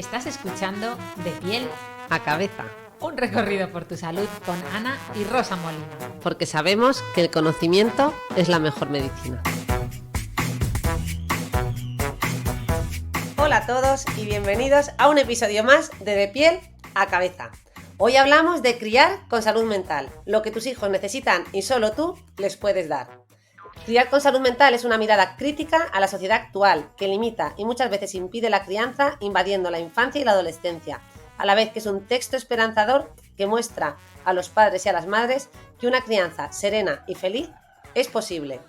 Estás escuchando De piel a cabeza, un recorrido por tu salud con Ana y Rosa Molina. porque sabemos que el conocimiento es la mejor medicina. Hola a todos y bienvenidos a un episodio más de piel a cabeza. Hoy hablamos de criar con salud mental, lo que tus hijos necesitan y solo tú les puedes dar. Criar con salud mental es una mirada crítica a la sociedad actual, que limita y muchas veces impide la crianza, invadiendo la infancia y la adolescencia, a la vez que es un texto esperanzador que muestra a los padres y a las madres que una crianza serena y feliz es posible.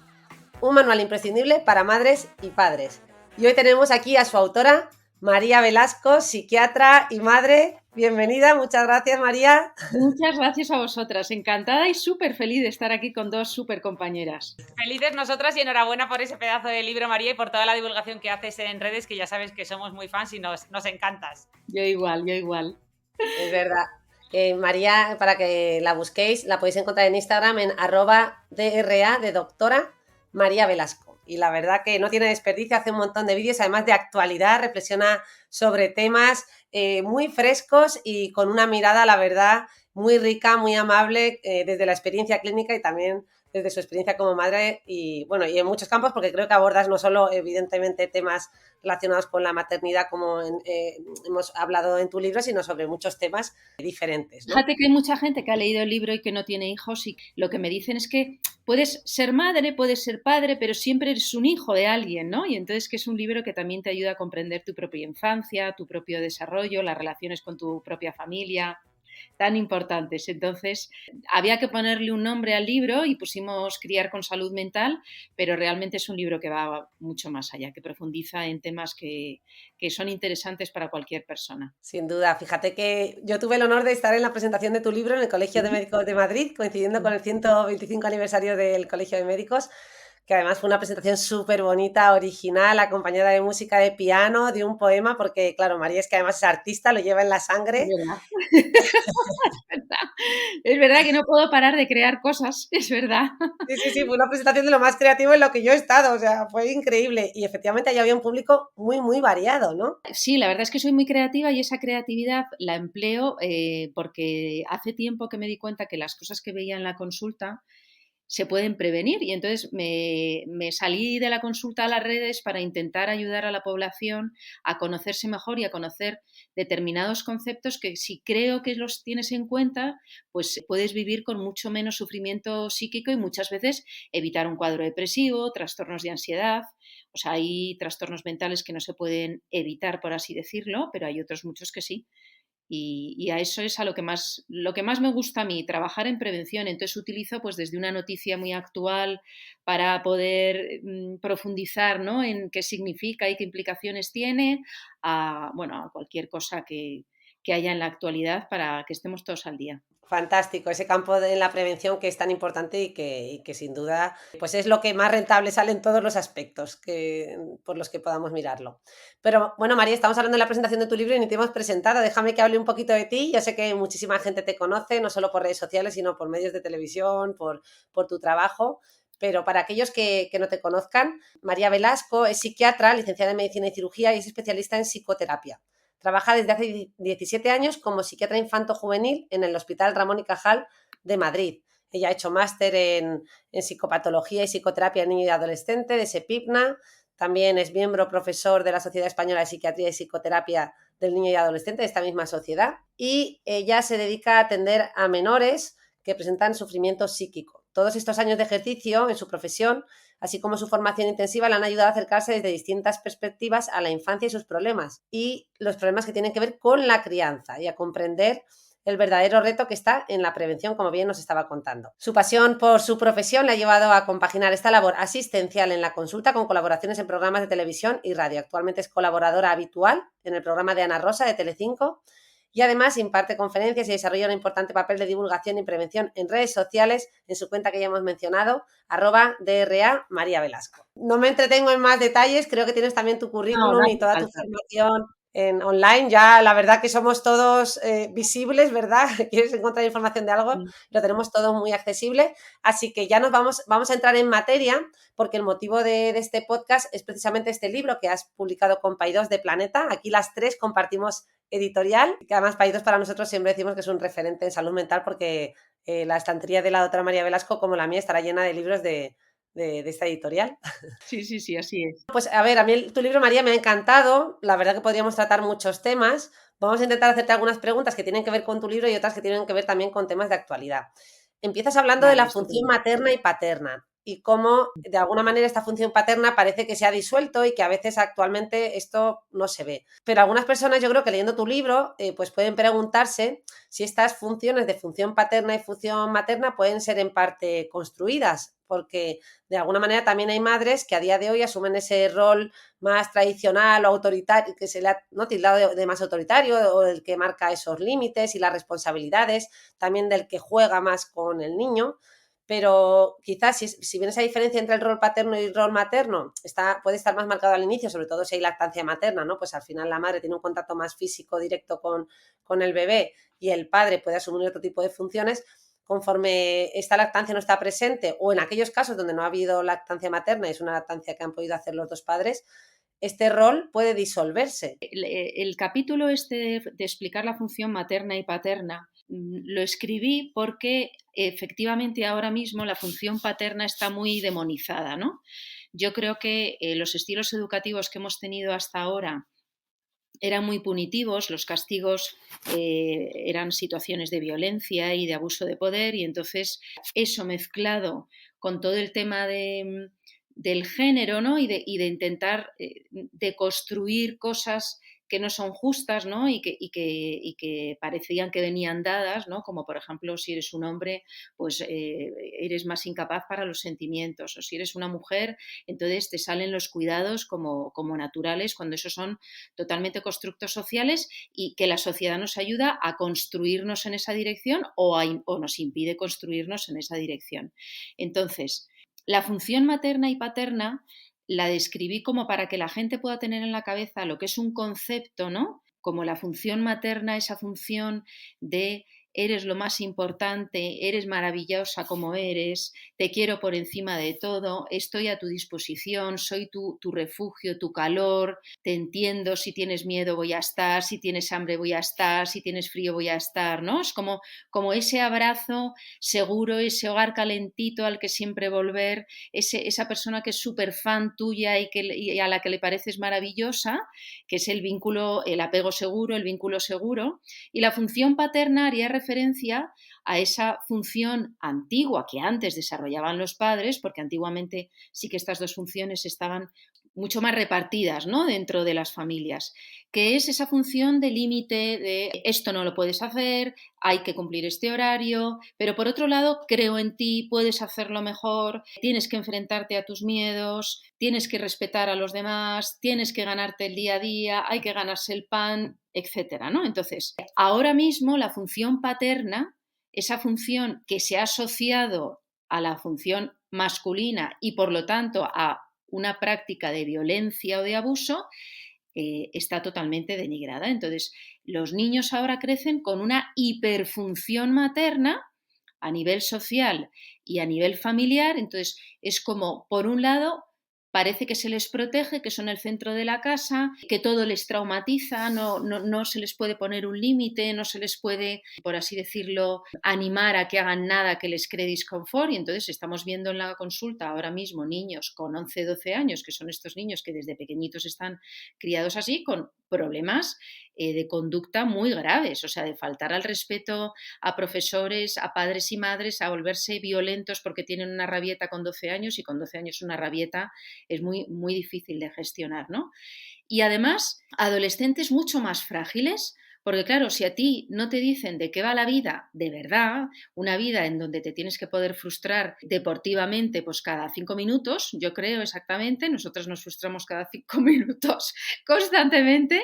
Un manual imprescindible para madres y padres. Y hoy tenemos aquí a su autora, María Velasco, psiquiatra y madre. Bienvenida, muchas gracias, María. Muchas gracias a vosotras, encantada y súper feliz de estar aquí con dos súper compañeras. Felices nosotras y enhorabuena por ese pedazo de libro, María, y por toda la divulgación que haces en redes, que ya sabes que somos muy fans y nos encantas. Yo igual. Es verdad. María, para que la busquéis, la podéis encontrar en Instagram en @DRA de doctora María Velasco. Y la verdad que no tiene desperdicio, hace un montón de vídeos, además de actualidad, reflexiona sobre temas muy frescos y con una mirada, la verdad, muy rica, muy amable, desde la experiencia clínica y también desde su experiencia como madre y bueno, y en muchos campos, porque creo que abordas no solo evidentemente temas relacionados con la maternidad como hemos hablado en tu libro, sino sobre muchos temas diferentes, ¿no? Fíjate que hay mucha gente que ha leído el libro y que no tiene hijos y lo que me dicen es que puedes ser madre, puedes ser padre, pero siempre eres un hijo de alguien, ¿no? Y entonces que es un libro que también te ayuda a comprender tu propia infancia, tu propio desarrollo, las relaciones con tu propia familia, tan importantes. Entonces, había que ponerle un nombre al libro y pusimos Criar con salud mental, pero realmente es un libro que va mucho más allá, que profundiza en temas que son interesantes para cualquier persona. Sin duda, fíjate que yo tuve el honor de estar en la presentación de tu libro en el Colegio de Médicos de Madrid, coincidiendo con el 125 aniversario del Colegio de Médicos, que además fue una presentación súper bonita, original, acompañada de música de piano, de un poema, porque claro, María es que además es artista, lo lleva en la Es sangre. verdad. Es verdad que no puedo parar de crear cosas, es verdad. Sí, fue una presentación de lo más creativo en lo que yo he estado, o sea, fue increíble. Y efectivamente ahí había un público muy, muy variado, ¿no? Sí, la verdad es que soy muy creativa y esa creatividad la empleo porque hace tiempo que me di cuenta que las cosas que veía en la consulta se pueden prevenir y entonces me salí de la consulta a las redes para intentar ayudar a la población a conocerse mejor y a conocer determinados conceptos que si creo que los tienes en cuenta, pues puedes vivir con mucho menos sufrimiento psíquico y muchas veces evitar un cuadro depresivo, trastornos de ansiedad. O sea, hay trastornos mentales que no se pueden evitar, por así decirlo, pero hay otros muchos que sí. Y a eso es a lo que más me gusta a mí, trabajar en prevención. Entonces utilizo pues desde una noticia muy actual para poder profundizar, ¿no?, en qué significa y qué implicaciones tiene, a cualquier cosa que haya en la actualidad para que estemos todos al día. Fantástico, ese campo de la prevención que es tan importante y que sin duda pues es lo que más rentable sale en todos los aspectos por los que podamos mirarlo. Pero bueno, María, estamos hablando de la presentación de tu libro y ni te hemos presentado. Déjame que hable un poquito de ti. Yo sé que muchísima gente te conoce, no solo por redes sociales, sino por medios de televisión, por tu trabajo. Pero para aquellos que no te conozcan, María Velasco es psiquiatra, licenciada en Medicina y Cirugía y es especialista en psicoterapia. Trabaja desde hace 17 años como psiquiatra infanto-juvenil en el Hospital Ramón y Cajal de Madrid. Ella ha hecho máster en psicopatología y psicoterapia en niño y adolescente de SEPIPNA. También es miembro profesor de la Sociedad Española de Psiquiatría y Psicoterapia del Niño y Adolescente de esta misma sociedad. Y ella se dedica a atender a menores que presentan sufrimiento psíquico. Todos estos años de ejercicio en su profesión, así como su formación intensiva, le han ayudado a acercarse desde distintas perspectivas a la infancia y sus problemas, y los problemas que tienen que ver con la crianza, y a comprender el verdadero reto que está en la prevención, como bien nos estaba contando. Su pasión por su profesión le ha llevado a compaginar esta labor asistencial en la consulta con colaboraciones en programas de televisión y radio. Actualmente es colaboradora habitual en el programa de Ana Rosa de Telecinco, y además imparte conferencias y desarrolla un importante papel de divulgación y prevención en redes sociales en su cuenta que ya hemos mencionado, @DRA María Velasco. No me entretengo en más detalles, creo que tienes también tu No, currículum no y hace toda tu falta. formación en online, ya la verdad que somos todos visibles, ¿verdad? Quieres encontrar información de algo, lo tenemos todo muy accesible, así que ya vamos a entrar en materia, porque el motivo de este podcast es precisamente este libro que has publicado con Paidós de Planeta. Aquí las tres compartimos editorial, que además Paidós para nosotros siempre decimos que es un referente en salud mental, porque la estantería de la doctora María Velasco, como la mía, estará llena de libros de esta editorial. Sí, sí, sí, así es. Pues a ver, a mí tu libro, María, me ha encantado. La verdad que podríamos tratar muchos temas. Vamos a intentar hacerte algunas preguntas que tienen que ver con tu libro y otras que tienen que ver también con temas de actualidad. Empiezas hablando de Vale, la función estupendo. materna y paterna y cómo de alguna manera esta función paterna parece que se ha disuelto y que a veces actualmente esto no se ve. Pero algunas personas, yo creo que leyendo tu libro, pues pueden preguntarse si estas funciones de función paterna y función materna pueden ser en parte construidas, porque de alguna manera también hay madres que a día de hoy asumen ese rol más tradicional o autoritario, que se le ha, ¿no?, tildado de más autoritario, o el que marca esos límites y las responsabilidades, también del que juega más con el niño. Pero quizás si bien esa diferencia entre el rol paterno y el rol materno puede estar más marcado al inicio, sobre todo si hay lactancia materna, ¿no? Pues al final la madre tiene un contacto más físico directo con el bebé y el padre puede asumir otro tipo de funciones. Conforme esta lactancia no está presente, o en aquellos casos donde no ha habido lactancia materna y es una lactancia que han podido hacer los dos padres, este rol puede disolverse. El capítulo de explicar la función materna y paterna lo escribí porque efectivamente ahora mismo la función paterna está muy demonizada, ¿no? Yo creo que los estilos educativos que hemos tenido hasta ahora eran muy punitivos, los castigos eran situaciones de violencia y de abuso de poder, y entonces eso mezclado con todo el tema del género, ¿no? y de intentar deconstruir cosas que no son justas, ¿no? y que parecían que venían dadas, ¿no? Como por ejemplo si eres un hombre pues eres más incapaz para los sentimientos, o si eres una mujer entonces te salen los cuidados como naturales, cuando esos son totalmente constructos sociales y que la sociedad nos ayuda a construirnos en esa dirección o nos impide construirnos en esa dirección. Entonces, la función materna y paterna la describí como para que la gente pueda tener en la cabeza lo que es un concepto, ¿no? Como la función materna, esa función de eres lo más importante, eres maravillosa como eres, te quiero por encima de todo, estoy a tu disposición, soy tu refugio, tu calor, te entiendo, si tienes miedo voy a estar, si tienes hambre voy a estar, si tienes frío voy a estar, ¿no? Es como ese abrazo seguro, ese hogar calentito al que siempre volver, esa persona que es súper fan tuya y a la que le pareces maravillosa, que es el vínculo, el apego seguro, el vínculo seguro. Y la función paterna haría referencia a esa función antigua que antes desarrollaban los padres, porque antiguamente sí que estas dos funciones estaban mucho más repartidas, ¿no? Dentro de las familias, que es esa función de límite de esto no lo puedes hacer, hay que cumplir este horario, pero por otro lado creo en ti, puedes hacerlo mejor, tienes que enfrentarte a tus miedos, tienes que respetar a los demás, tienes que ganarte el día a día, hay que ganarse el pan, etcétera, ¿no? Entonces, ahora mismo la función paterna, esa función que se ha asociado a la función masculina y por lo tanto a una práctica de violencia o de abuso, está totalmente denigrada. Entonces, los niños ahora crecen con una hiperfunción materna a nivel social y a nivel familiar. Entonces, es como, por un lado, parece que se les protege, que son el centro de la casa, que todo les traumatiza, no se les puede poner un límite, no se les puede, por así decirlo, animar a que hagan nada que les cree disconfort. Y entonces estamos viendo en la consulta ahora mismo niños con 11, 12 años, que son estos niños que desde pequeñitos están criados así, con problemas de conducta muy graves, o sea, de faltar al respeto a profesores, a padres y madres, a volverse violentos porque tienen una rabieta con 12 años, y con 12 años una rabieta es muy, muy difícil de gestionar, ¿no? Y además, adolescentes mucho más frágiles, porque claro, si a ti no te dicen de qué va la vida de verdad, una vida en donde te tienes que poder frustrar deportivamente pues cada 5 minutos, yo creo exactamente, nosotros nos frustramos cada 5 minutos constantemente,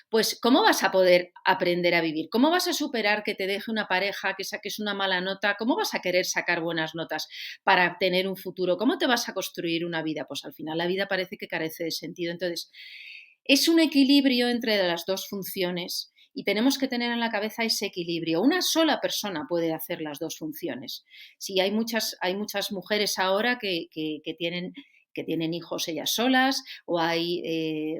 pues ¿cómo vas a poder aprender a vivir? ¿Cómo vas a superar que te deje una pareja, que saques una mala nota? ¿Cómo vas a querer sacar buenas notas para tener un futuro? ¿Cómo te vas a construir una vida? Pues al final la vida parece que carece de sentido. Entonces, Es un equilibrio entre las dos funciones y tenemos que tener en la cabeza ese equilibrio. Una sola persona puede hacer las dos funciones. Sí, hay muchas mujeres ahora que tienen hijos ellas solas, o hay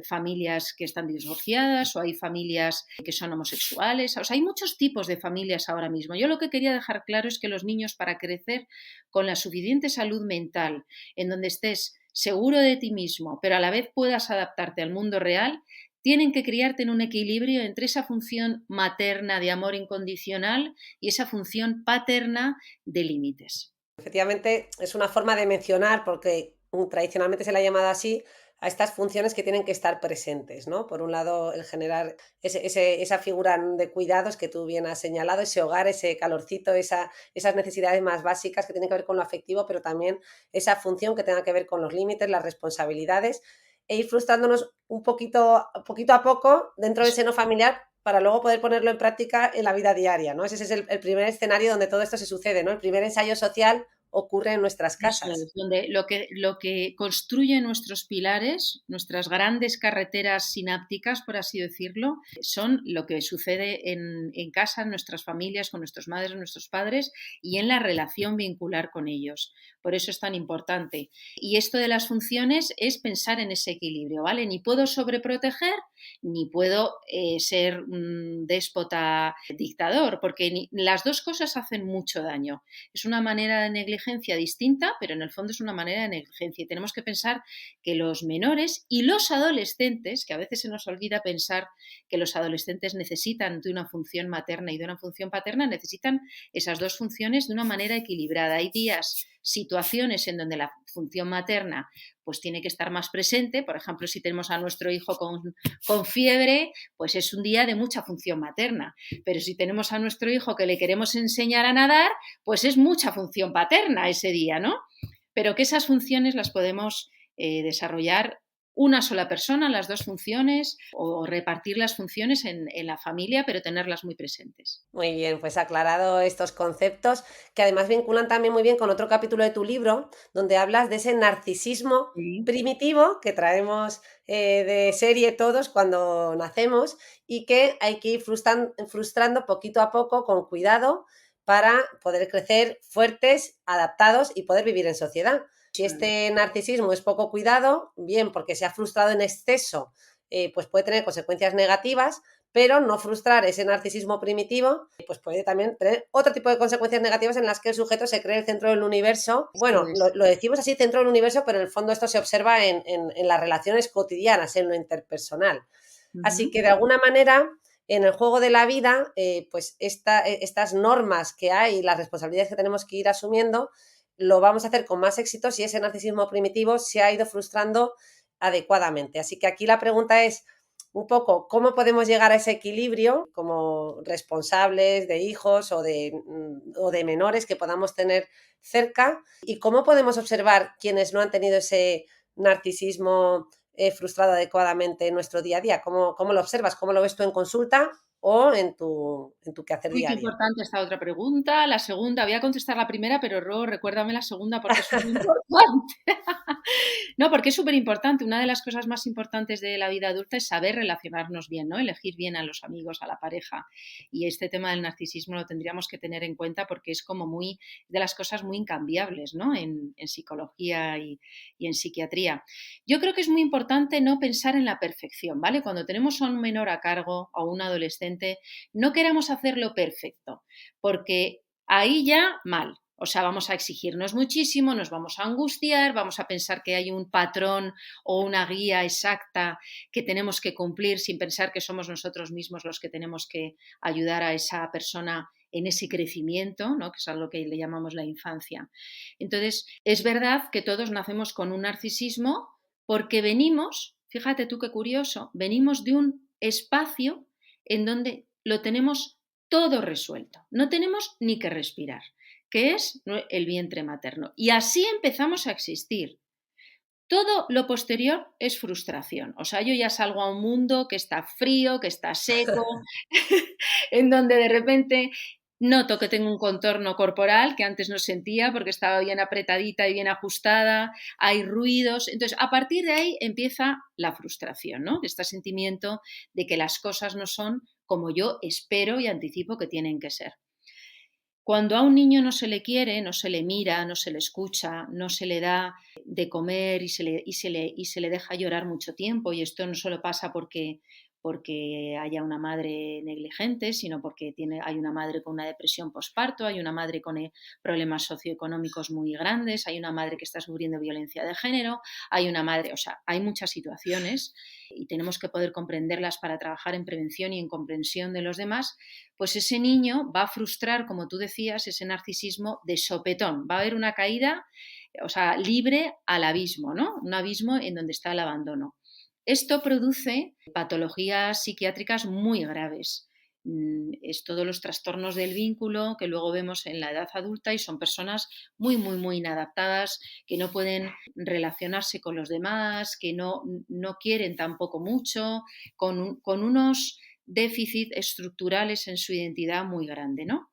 familias que están divorciadas, o hay familias que son homosexuales. O sea, hay muchos tipos de familias ahora mismo. Yo lo que quería dejar claro es que los niños, para crecer con la suficiente salud mental, en donde estés seguro de ti mismo, pero a la vez puedas adaptarte al mundo real, tienen que criarte en un equilibrio entre esa función materna de amor incondicional y esa función paterna de límites. Efectivamente, es una forma de mencionar, porque tradicionalmente se le ha llamado así, a estas funciones que tienen que estar presentes, ¿no? Por un lado, el generar esa figura de cuidados que tú bien has señalado, ese hogar, ese calorcito, esas necesidades más básicas que tienen que ver con lo afectivo, pero también esa función que tenga que ver con los límites, las responsabilidades, e ir frustrándonos poquito a poco dentro del seno familiar para luego poder ponerlo en práctica en la vida diaria, ¿no? Ese es el primer escenario donde todo esto se sucede, ¿no? El primer ensayo social ocurre en nuestras Eso casas. es, donde lo que construye nuestros pilares, nuestras grandes carreteras sinápticas, por así decirlo, son lo que sucede en casa, en nuestras familias, con nuestras madres, nuestros padres y en la relación vincular con ellos. Por eso es tan importante. Y esto de las funciones es pensar en ese equilibrio, ¿vale? Ni puedo sobreproteger, ni puedo ser un déspota dictador, porque las dos cosas hacen mucho daño. Es una manera de negligencia distinta, pero en el fondo es una manera de negligencia. Y tenemos que pensar que los menores y los adolescentes, que a veces se nos olvida pensar que los adolescentes necesitan de una función materna y de una función paterna, necesitan esas dos funciones de una manera equilibrada. Hay días, situaciones en donde la función materna pues tiene que estar más presente. Por ejemplo, si tenemos a nuestro hijo con fiebre, pues es un día de mucha función materna. Pero si tenemos a nuestro hijo que le queremos enseñar a nadar, pues es mucha función paterna ese día, ¿no? Pero que esas funciones las podemos desarrollar una sola persona, las dos funciones, o repartir las funciones en la familia, pero tenerlas muy presentes. Muy bien, pues aclarado estos conceptos que además vinculan también muy bien con otro capítulo de tu libro, donde hablas de ese narcisismo Sí. primitivo que traemos de serie todos cuando nacemos y que hay que ir frustrando poquito a poco con cuidado para poder crecer fuertes, adaptados y poder vivir en sociedad. Si este narcisismo es poco cuidado, bien porque se ha frustrado en exceso, pues puede tener consecuencias negativas, pero no frustrar ese narcisismo primitivo, pues puede también tener otro tipo de consecuencias negativas en las que el sujeto se cree el centro del universo. Bueno, lo decimos así, centro del universo, pero en el fondo esto se observa en las relaciones cotidianas, en lo interpersonal. Así que de alguna manera, en el juego de la vida, pues estas normas que hay, las responsabilidades que tenemos que ir asumiendo, lo vamos a hacer con más éxito si ese narcisismo primitivo se ha ido frustrando adecuadamente. Así que aquí la pregunta es un poco cómo podemos llegar a ese equilibrio como responsables de hijos o de menores que podamos tener cerca, y cómo podemos observar quienes no han tenido ese narcisismo frustrado adecuadamente en nuestro día a día. ¿Cómo lo observas? ¿Cómo lo ves tú en consulta o en tu quehacer Muy diario? importante esta otra pregunta. La segunda, voy a contestar la primera, pero luego recuérdame la segunda porque es muy importante. No, porque es súper importante. Una de las cosas más importantes de la vida adulta es saber relacionarnos bien, ¿no? Elegir bien a los amigos, a la pareja. Y este tema del narcisismo lo tendríamos que tener en cuenta porque es como muy de las cosas muy incambiables, ¿no? En psicología y en psiquiatría. Yo creo que es muy importante no pensar en la perfección, ¿vale? Cuando tenemos a un menor a cargo o un adolescente, no queramos hacerlo perfecto, porque ahí ya mal. O sea, vamos a exigirnos muchísimo, nos vamos a angustiar, vamos a pensar que hay un patrón o una guía exacta que tenemos que cumplir sin pensar que somos nosotros mismos los que tenemos que ayudar a esa persona en ese crecimiento, ¿no? Que es algo que le llamamos la infancia. Entonces, es verdad que todos nacemos con un narcisismo porque venimos, fíjate tú qué curioso, venimos de un espacio en donde lo tenemos todo resuelto, no tenemos ni que respirar, que es el vientre materno. Y así empezamos a existir. Todo lo posterior es frustración. O sea, yo ya salgo a un mundo que está frío, que está seco, en donde de repente Noto que tengo un contorno corporal que antes no sentía porque estaba bien apretadita y bien ajustada, hay ruidos. Entonces, a partir de ahí empieza la frustración, ¿no? Este sentimiento de que las cosas no son como yo espero y anticipo que tienen que ser. Cuando a un niño no se le quiere, no se le mira, no se le escucha, no se le da de comer y se le deja llorar mucho tiempo, y esto no solo pasa porque haya una madre negligente, sino porque hay una madre con una depresión posparto, hay una madre con problemas socioeconómicos muy grandes, hay una madre que está sufriendo violencia de género, hay una madre, o sea, hay muchas situaciones y tenemos que poder comprenderlas para trabajar en prevención y en comprensión de los demás. Pues ese niño va a frustrar, como tú decías, ese narcisismo de sopetón. Va a haber una caída, o sea, libre al abismo, ¿no? Un abismo en donde está el abandono. Esto produce patologías psiquiátricas muy graves. Es todos los trastornos del vínculo que luego vemos en la edad adulta y son personas muy, muy, muy inadaptadas, que no pueden relacionarse con los demás, que no quieren tampoco mucho, con unos déficits estructurales en su identidad muy grande, ¿no?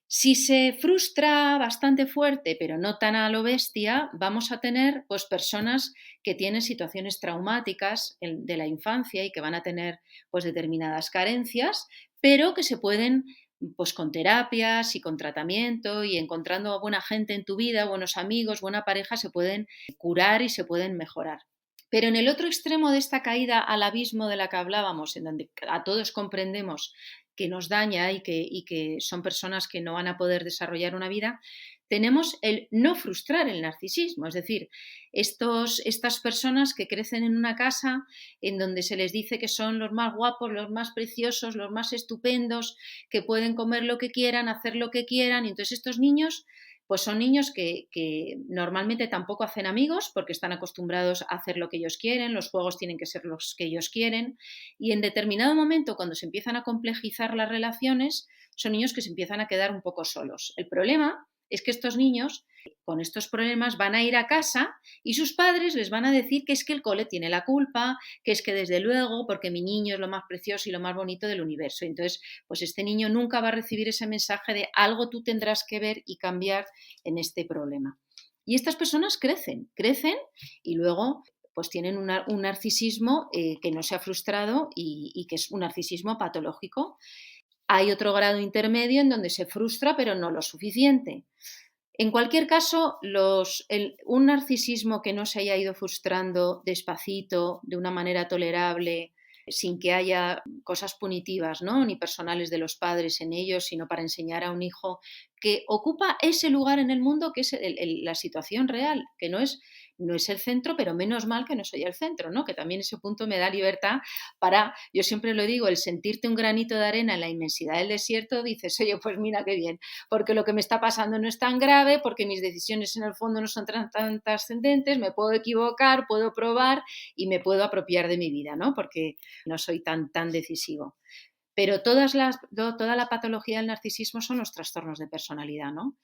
Si se frustra bastante fuerte, pero no tan a lo bestia, vamos a tener pues, personas que tienen situaciones traumáticas de la infancia y que van a tener pues, determinadas carencias, pero que se pueden, pues con terapias y con tratamiento y encontrando a buena gente en tu vida, buenos amigos, buena pareja, se pueden curar y se pueden mejorar. Pero en el otro extremo de esta caída al abismo de la que hablábamos, en donde a todos comprendemos que nos daña y que son personas que no van a poder desarrollar una vida, tenemos el no frustrar el narcisismo, es decir, estas personas que crecen en una casa en donde se les dice que son los más guapos, los más preciosos, los más estupendos, que pueden comer lo que quieran, hacer lo que quieran, y entonces estos niños pues son niños que normalmente tampoco hacen amigos porque están acostumbrados a hacer lo que ellos quieren, los juegos tienen que ser los que ellos quieren, y en determinado momento, cuando se empiezan a complejizar las relaciones, son niños que se empiezan a quedar un poco solos. El problema es que estos niños con estos problemas van a ir a casa y sus padres les van a decir que es que el cole tiene la culpa, que es que desde luego, porque mi niño es lo más precioso y lo más bonito del universo. Entonces, pues este niño nunca va a recibir ese mensaje de algo tú tendrás que ver y cambiar en este problema. Y estas personas crecen y luego pues tienen un narcisismo que no se ha frustrado y que es un narcisismo patológico. Hay otro grado intermedio en donde se frustra, pero no lo suficiente. En cualquier caso, un narcisismo que no se haya ido frustrando despacito, de una manera tolerable, sin que haya cosas punitivas, ¿no? Ni personales de los padres en ellos, sino para enseñar a un hijo que ocupa ese lugar en el mundo que es la situación real, que no es el centro, pero menos mal que no soy el centro, ¿no? Que también ese punto me da libertad para, yo siempre lo digo, el sentirte un granito de arena en la inmensidad del desierto, dices, oye, pues mira qué bien, porque lo que me está pasando no es tan grave, porque mis decisiones en el fondo no son tan trascendentes, me puedo equivocar, puedo probar y me puedo apropiar de mi vida, ¿no? Porque no soy tan decisivo. Pero toda la patología del narcisismo son los trastornos de personalidad, ¿no?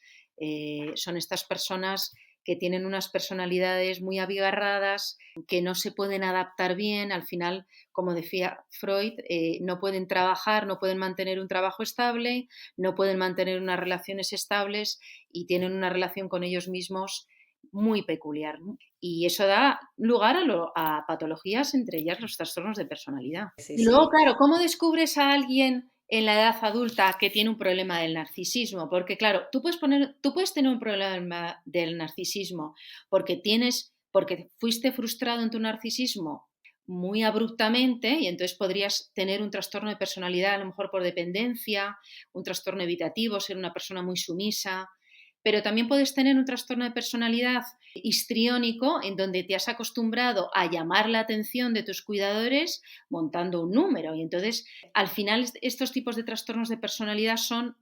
Son estas personas que tienen unas personalidades muy abigarradas, que no se pueden adaptar bien, al final, como decía Freud, no pueden trabajar, no pueden mantener un trabajo estable, no pueden mantener unas relaciones estables y tienen una relación con ellos mismos muy peculiar, ¿no? Y eso da lugar a patologías, entre ellas los trastornos de personalidad. Sí, Y luego, sí. claro, ¿cómo descubres a alguien en la edad adulta que tiene un problema del narcisismo? Porque, claro, tú puedes tener un problema del narcisismo porque fuiste frustrado en tu narcisismo muy abruptamente y entonces podrías tener un trastorno de personalidad, a lo mejor por dependencia, un trastorno evitativo, ser una persona muy sumisa. Pero también puedes tener un trastorno de personalidad histriónico en donde te has acostumbrado a llamar la atención de tus cuidadores montando un número. Y entonces, al final, estos tipos de trastornos de personalidad son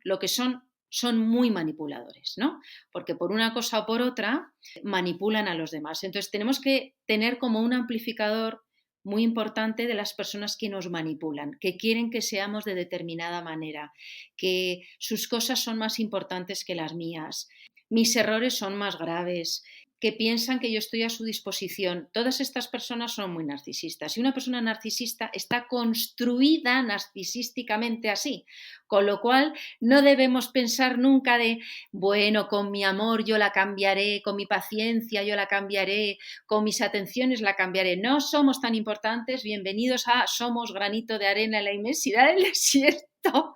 muy manipuladores, ¿no? Porque por una cosa o por otra manipulan a los demás. Entonces, tenemos que tener como un amplificador muy importante de las personas que nos manipulan, que quieren que seamos de determinada manera, que sus cosas son más importantes que las mías, mis errores son más graves, que piensan que yo estoy a su disposición. Todas estas personas son muy narcisistas y una persona narcisista está construida narcisísticamente así, con lo cual no debemos pensar nunca de, bueno, con mi amor yo la cambiaré, con mi paciencia yo la cambiaré, con mis atenciones la cambiaré. No somos tan importantes, bienvenidos a Somos granito de arena en la inmensidad del desierto.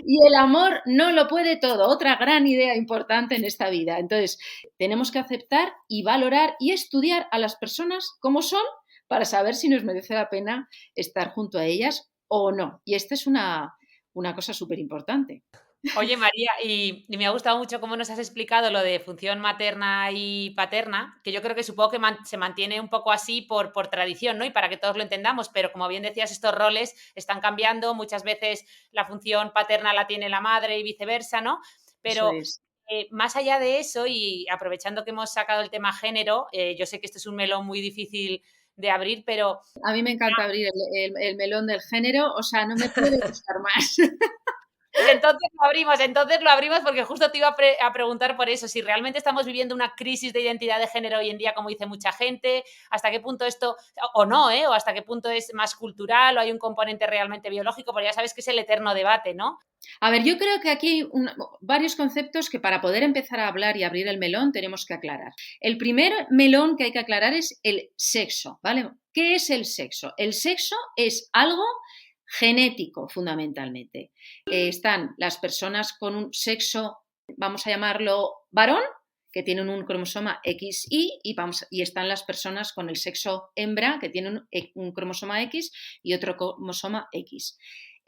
Y el amor no lo puede todo, otra gran idea importante en esta vida. Entonces, tenemos que aceptar y valorar y estudiar a las personas como son para saber si nos merece la pena estar junto a ellas o no. Y esta es una cosa súper importante. Oye, María, y me ha gustado mucho cómo nos has explicado lo de función materna y paterna, que yo creo que supongo que se mantiene un poco así por tradición, ¿no? Y para que todos lo entendamos, pero como bien decías, estos roles están cambiando, muchas veces la función paterna la tiene la madre y viceversa, ¿no? Pero Eso es. más allá de eso, y aprovechando que hemos sacado el tema género, yo sé que este es un melón muy difícil de abrir, pero A mí me encanta abrir el melón del género, o sea, no me puede gustar más. pues entonces lo abrimos porque justo te iba a preguntar por eso, si realmente estamos viviendo una crisis de identidad de género hoy en día, como dice mucha gente, hasta qué punto esto, o no, o hasta qué punto es más cultural o hay un componente realmente biológico, porque ya sabes que es el eterno debate, ¿no? A ver, yo creo que aquí hay varios conceptos que para poder empezar a hablar y abrir el melón tenemos que aclarar. El primer melón que hay que aclarar es el sexo, ¿vale? ¿Qué es el sexo? El sexo es algo genético, fundamentalmente. Están las personas con un sexo, vamos a llamarlo varón, que tienen un cromosoma XY, y están las personas con el sexo hembra, que tienen un cromosoma X y otro cromosoma X.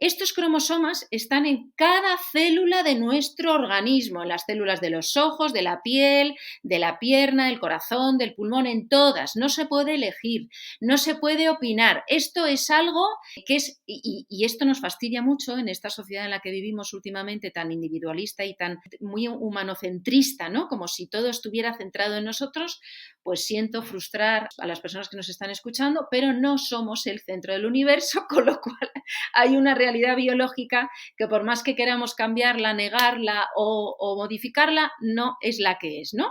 Estos cromosomas están en cada célula de nuestro organismo, en las células de los ojos, de la piel, de la pierna, del corazón, del pulmón, en todas. No se puede elegir, no se puede opinar. Esto es algo que es, y esto nos fastidia mucho en esta sociedad en la que vivimos últimamente, tan individualista y tan muy humanocentrista, ¿no? Como si todo estuviera centrado en nosotros. Pues siento frustrar a las personas que nos están escuchando, pero no somos el centro del universo, con lo cual hay una realidad biológica que por más que queramos cambiarla, negarla o modificarla, no es la que es, ¿no?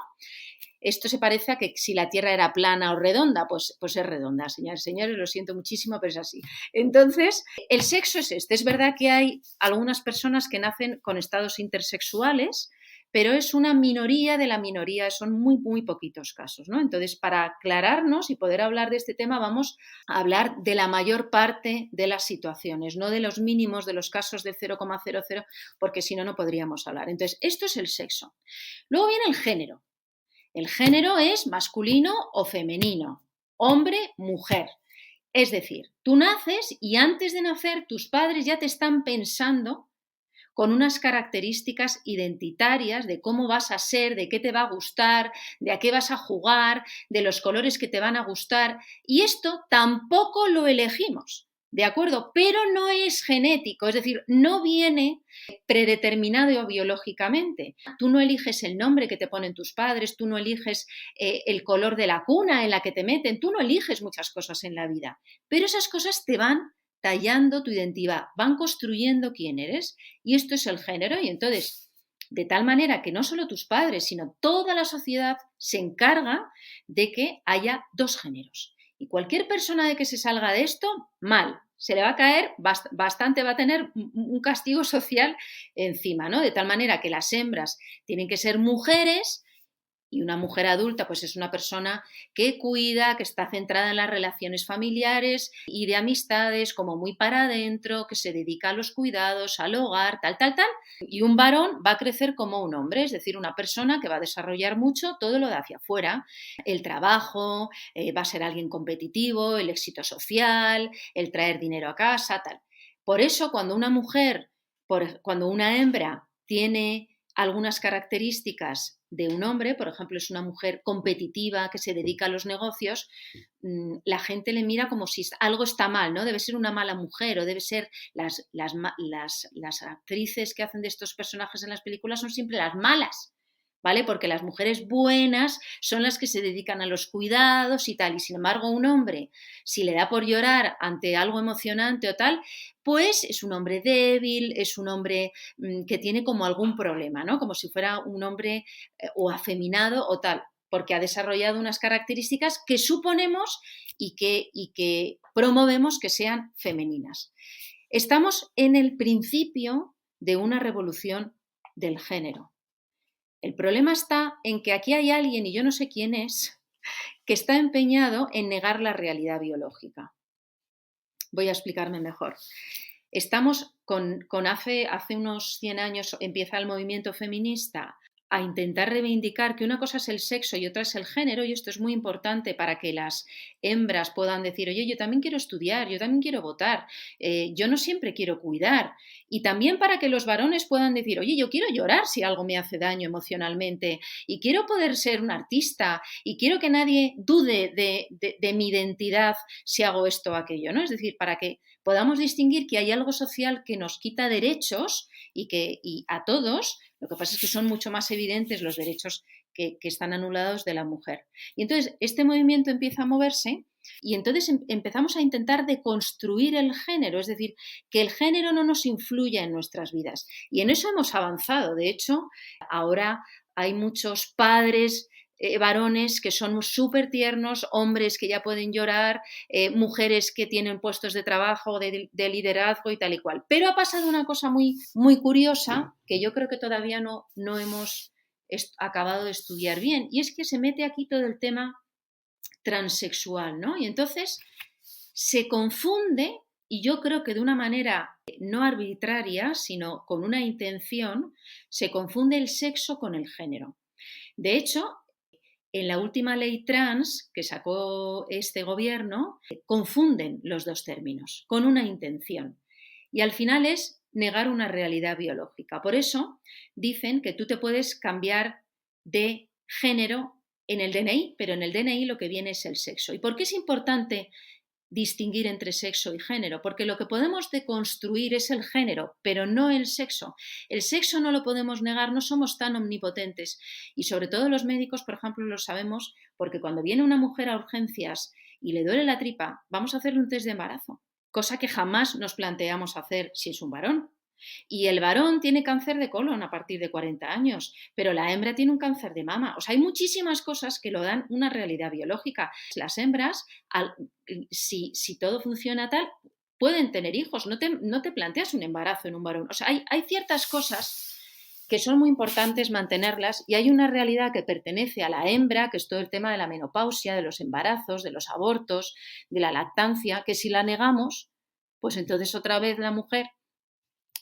Esto se parece a que si la Tierra era plana o redonda, pues es redonda, señores, lo siento muchísimo, pero es así. Entonces, el sexo es este. Es verdad que hay algunas personas que nacen con estados intersexuales, pero es una minoría de la minoría, son muy, muy poquitos casos, ¿no? Entonces, para aclararnos y poder hablar de este tema, vamos a hablar de la mayor parte de las situaciones, no de los mínimos de los casos del 0,00, porque si no, no podríamos hablar. Entonces, esto es el sexo. Luego viene el género. El género es masculino o femenino, hombre, mujer. Es decir, tú naces y antes de nacer tus padres ya te están pensando con unas características identitarias de cómo vas a ser, de qué te va a gustar, de a qué vas a jugar, de los colores que te van a gustar. Y esto tampoco lo elegimos, ¿de acuerdo? Pero no es genético, es decir, no viene predeterminado biológicamente. Tú no eliges el nombre que te ponen tus padres, tú no eliges el color de la cuna en la que te meten, tú no eliges muchas cosas en la vida, pero esas cosas te van tallando tu identidad, van construyendo quién eres, y esto es el género. Y entonces, de tal manera que no solo tus padres, sino toda la sociedad se encarga de que haya dos géneros. Y cualquier persona de que se salga de esto, mal, se le va a caer bastante, va a tener un castigo social encima, ¿no? De tal manera que las hembras tienen que ser mujeres. Y una mujer adulta pues es una persona que cuida, que está centrada en las relaciones familiares y de amistades, como muy para adentro, que se dedica a los cuidados, al hogar, tal. Y un varón va a crecer como un hombre, es decir, una persona que va a desarrollar mucho todo lo de hacia afuera, el trabajo, va a ser alguien competitivo, el éxito social, el traer dinero a casa, tal. Por eso cuando cuando una hembra tiene algunas características de un hombre, por ejemplo, es una mujer competitiva que se dedica a los negocios, la gente le mira como si algo está mal, ¿no? Debe ser una mala mujer o debe ser las actrices que hacen de estos personajes en las películas son siempre las malas, ¿vale? Porque las mujeres buenas son las que se dedican a los cuidados y tal, y sin embargo un hombre, si le da por llorar ante algo emocionante o tal, pues es un hombre débil, es un hombre que tiene como algún problema, ¿no? Como si fuera un hombre o afeminado o tal, porque ha desarrollado unas características que suponemos y que promovemos que sean femeninas. Estamos en el principio de una revolución del género. El problema está en que aquí hay alguien, y yo no sé quién es, que está empeñado en negar la realidad biológica. Voy a explicarme mejor. Estamos hace unos 100 años empieza el movimiento feminista a intentar reivindicar que una cosa es el sexo y otra es el género, y esto es muy importante para que las hembras puedan decir, oye, yo también quiero estudiar, yo también quiero votar, yo no siempre quiero cuidar, y también para que los varones puedan decir, oye, yo quiero llorar si algo me hace daño emocionalmente, y quiero poder ser un artista, y quiero que nadie dude de mi identidad si hago esto o aquello, ¿no? Es decir, para que podamos distinguir que hay algo social que nos quita derechos y a todos. Lo que pasa es que son mucho más evidentes los derechos que están anulados de la mujer. Y entonces este movimiento empieza a moverse y entonces empezamos a intentar deconstruir el género, es decir, que el género no nos influya en nuestras vidas. Y en eso hemos avanzado. De hecho, ahora hay muchos padres varones que son súper tiernos, hombres que ya pueden llorar, mujeres que tienen puestos de trabajo, de liderazgo y tal y cual. Pero ha pasado una cosa muy, muy curiosa que yo creo que todavía no hemos acabado de estudiar bien, y es que se mete aquí todo el tema transexual, ¿no? Y entonces se confunde, y yo creo que de una manera no arbitraria, sino con una intención, se confunde el sexo con el género. De hecho, en la última ley trans que sacó este gobierno, confunden los dos términos con una intención. Y al final es negar una realidad biológica. Por eso dicen que tú te puedes cambiar de género en el DNI, pero en el DNI lo que viene es el sexo. ¿Y por qué es importante distinguir entre sexo y género? Porque lo que podemos deconstruir es el género, pero no el sexo. El sexo no lo podemos negar, no somos tan omnipotentes. Y sobre todo los médicos, por ejemplo, lo sabemos porque cuando viene una mujer a urgencias y le duele la tripa, vamos a hacerle un test de embarazo, cosa que jamás nos planteamos hacer si es un varón. Y el varón tiene cáncer de colon a partir de 40 años, pero la hembra tiene un cáncer de mama. O sea, hay muchísimas cosas que lo dan una realidad biológica. Las hembras, si todo funciona tal, pueden tener hijos. No te planteas un embarazo en un varón. O sea, hay ciertas cosas que son muy importantes mantenerlas, y hay una realidad que pertenece a la hembra, que es todo el tema de la menopausia, de los embarazos, de los abortos, de la lactancia, que si la negamos, pues entonces otra vez la mujer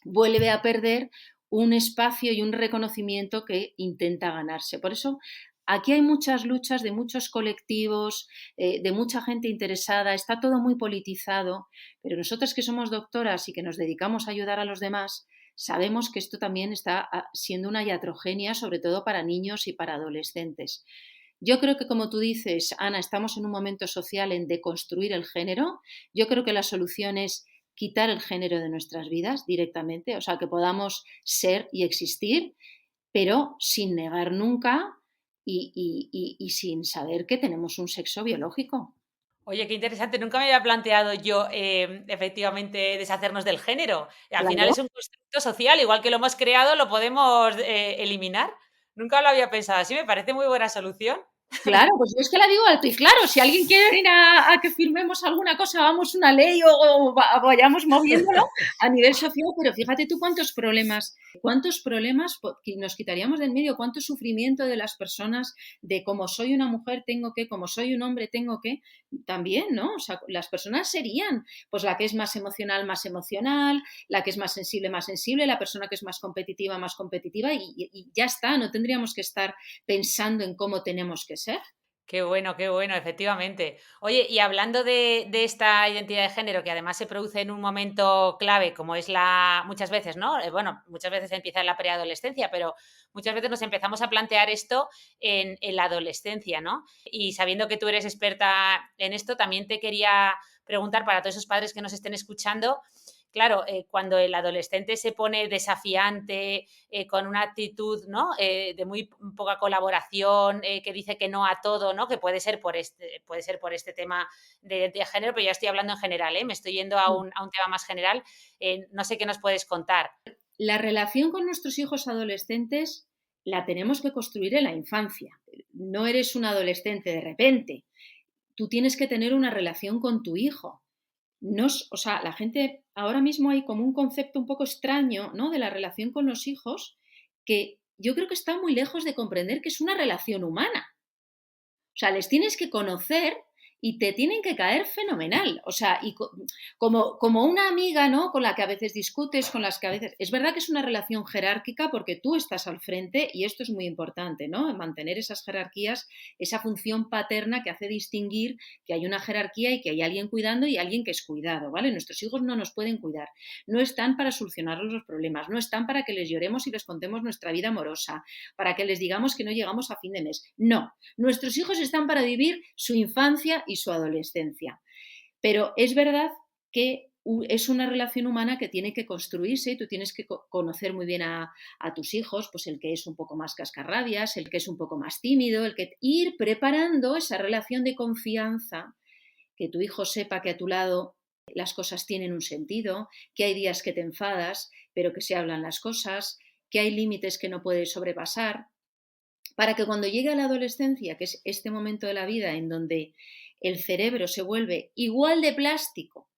vuelve a perder un espacio y un reconocimiento que intenta ganarse. Por eso aquí hay muchas luchas de muchos colectivos, de mucha gente interesada, está todo muy politizado, pero nosotras que somos doctoras y que nos dedicamos a ayudar a los demás, sabemos que esto también está siendo una iatrogenia, sobre todo para niños y para adolescentes. Yo creo que, como tú dices, Ana, estamos en un momento social en deconstruir el género. Yo creo que la solución es quitar el género de nuestras vidas directamente, o sea, que podamos ser y existir, pero sin negar nunca y sin saber que tenemos un sexo biológico. Oye, qué interesante. Nunca me había planteado yo, efectivamente, deshacernos del género. Al final Claro. es un constructo social, igual que lo hemos creado, lo podemos eliminar. Nunca lo había pensado así, me parece muy buena solución. Claro, pues yo es que la digo alto y claro, si alguien quiere ir a que firmemos alguna cosa, hagamos una ley o vayamos moviéndolo a nivel social, pero fíjate tú cuántos problemas nos quitaríamos del medio, cuánto sufrimiento de las personas de como soy una mujer tengo que, como soy un hombre tengo que, también, ¿no? O sea, las personas serían, pues la que es más emocional, la que es más sensible, la persona que es más competitiva, y ya está, no tendríamos que estar pensando en cómo tenemos que ser. Qué bueno, efectivamente. Oye, y hablando de esta identidad de género, que además se produce en un momento clave, como es muchas veces, ¿no? Bueno, muchas veces empieza en la preadolescencia, pero muchas veces nos empezamos a plantear esto en la adolescencia, ¿no? Y sabiendo que tú eres experta en esto, también te quería preguntar para todos esos padres que nos estén escuchando, claro, cuando el adolescente se pone desafiante, con una actitud, ¿no? De muy poca colaboración, que dice que no a todo, ¿no? Que puede ser por este tema de género, pero ya estoy hablando en general, me estoy yendo a un tema más general. No sé qué nos puedes contar. La relación con nuestros hijos adolescentes la tenemos que construir en la infancia. No eres un adolescente de repente. Tú tienes que tener una relación con tu hijo. O sea, la gente, ahora mismo hay como un concepto un poco extraño, ¿no?, de la relación con los hijos, que yo creo que está muy lejos de comprender que es una relación humana. O sea, les tienes que conocer y te tienen que caer fenomenal. O sea, y como una amiga, ¿no?, con la que a veces discutes, con las que a veces... Es verdad que es una relación jerárquica porque tú estás al frente y esto es muy importante, ¿no? Mantener esas jerarquías, esa función paterna que hace distinguir que hay una jerarquía y que hay alguien cuidando y alguien que es cuidado, ¿vale? Nuestros hijos no nos pueden cuidar, no están para solucionarnos los problemas, no están para que les lloremos y les contemos nuestra vida amorosa, para que les digamos que no llegamos a fin de mes. No, nuestros hijos están para vivir su infancia y su adolescencia. Pero es verdad que es una relación humana que tiene que construirse y tú tienes que conocer muy bien a tus hijos, pues el que es un poco más cascarrabias, el que es un poco más tímido, el que ir preparando esa relación de confianza, que tu hijo sepa que a tu lado las cosas tienen un sentido, que hay días que te enfadas, pero que se hablan las cosas, que hay límites que no puedes sobrepasar, para que cuando llegue a la adolescencia, que es este momento de la vida en donde el cerebro se vuelve igual de plástico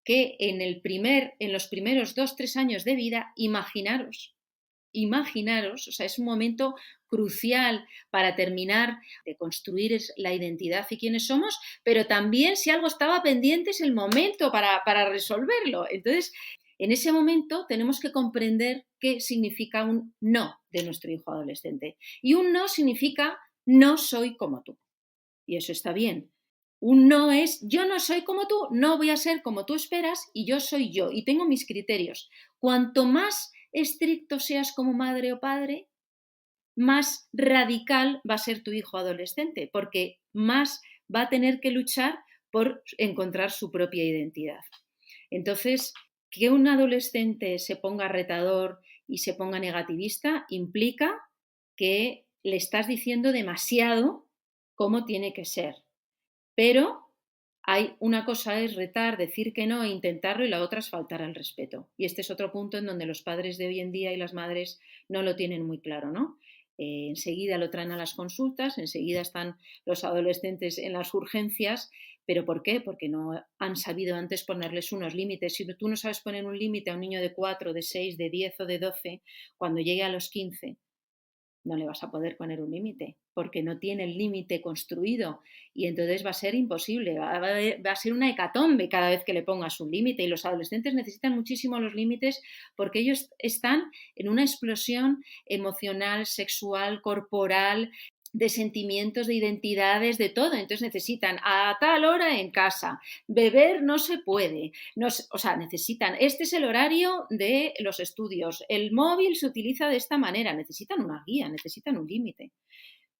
que en los primeros 2-3 años de vida, imaginaros, o sea, es un momento crucial para terminar de construir la identidad y quiénes somos, pero también si algo estaba pendiente es el momento para resolverlo. Entonces, en ese momento tenemos que comprender qué significa un no de nuestro hijo adolescente. Y un no significa no soy como tú. Y eso está bien. Un no es yo no soy como tú, no voy a ser como tú esperas y yo soy yo y tengo mis criterios. Cuanto más estricto seas como madre o padre, más radical va a ser tu hijo adolescente, porque más va a tener que luchar por encontrar su propia identidad. Entonces, que un adolescente se ponga retador y se ponga negativista implica que le estás diciendo demasiado cómo tiene que ser. Pero una cosa es retar, decir que no e intentarlo, y la otra es faltar al respeto. Y este es otro punto en donde los padres de hoy en día y las madres no lo tienen muy claro, ¿no? Enseguida lo traen a las consultas, enseguida están los adolescentes en las urgencias. ¿Pero por qué? Porque no han sabido antes ponerles unos límites. Si tú no sabes poner un límite a un niño de 4, de 6, de 10 o de 12, cuando llegue a los 15 no le vas a poder poner un límite, porque no tiene el límite construido y entonces va a ser imposible, va a ser una hecatombe cada vez que le pongas un límite. Y los adolescentes necesitan muchísimo los límites porque ellos están en una explosión emocional, sexual, corporal, de sentimientos, de identidades, de todo. Entonces necesitan a tal hora en casa, beber no se puede, o sea, necesitan, este es el horario de los estudios, el móvil se utiliza de esta manera, necesitan una guía, necesitan un límite.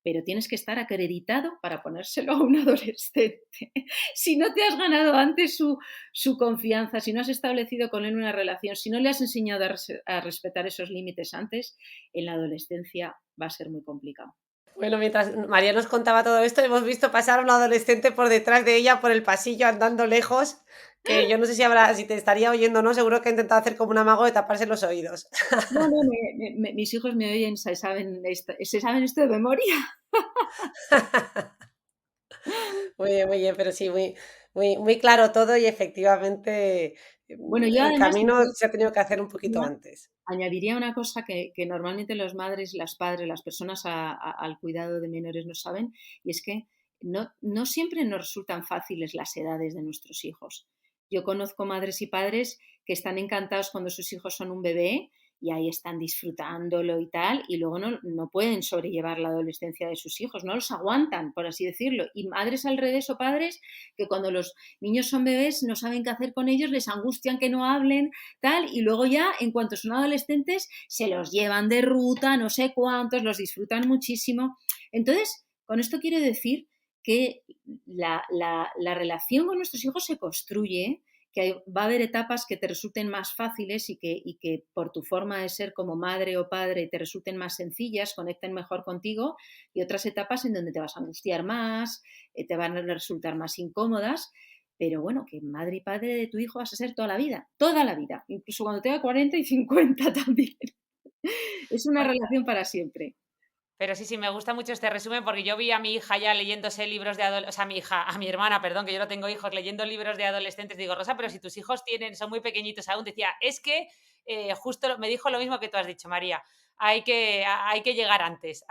Pero tienes que estar acreditado para ponérselo a un adolescente. Si no te has ganado antes su confianza, si no has establecido con él una relación, si no le has enseñado a respetar esos límites antes, en la adolescencia va a ser muy complicado. Bueno, mientras María nos contaba todo esto, hemos visto pasar a un adolescente por detrás de ella por el pasillo andando lejos, que yo no sé si te estaría oyendo o no, seguro que ha intentado hacer como un amago de taparse los oídos. No, mis hijos me oyen, se saben esto de memoria. Muy bien, pero sí, muy claro todo y efectivamente Bueno, yo el además camino se ha tenido que hacer un poquito antes. añadiría una cosa que normalmente los madres, las padres, las personas al cuidado de menores no saben, y es que no siempre nos resultan fáciles las edades de nuestros hijos. Yo conozco madres y padres que están encantados cuando sus hijos son un bebé y ahí están disfrutándolo y tal, y luego no pueden sobrellevar la adolescencia de sus hijos, no los aguantan, por así decirlo. Y madres al revés o padres que cuando los niños son bebés no saben qué hacer con ellos, les angustian que no hablen, tal, y luego ya, en cuanto son adolescentes, se los llevan de ruta, no sé cuántos, los disfrutan muchísimo. Entonces, con esto quiero decir que la relación con nuestros hijos se construye va a haber etapas que te resulten más fáciles y que por tu forma de ser como madre o padre te resulten más sencillas, conecten mejor contigo, y otras etapas en donde te vas a angustiar más, te van a resultar más incómodas. Pero bueno, que madre y padre de tu hijo vas a ser toda la vida, incluso cuando tenga 40 y 50 también. Es una relación para siempre. Pero sí, me gusta mucho este resumen porque yo vi a mi hija ya leyéndose libros de adolescentes, o sea, a mi hermana, perdón, que yo no tengo hijos, leyendo libros de adolescentes. Digo, Rosa, pero si tus hijos son muy pequeñitos aún, decía, es que justo me dijo lo mismo que tú has dicho, María. Hay que llegar antes.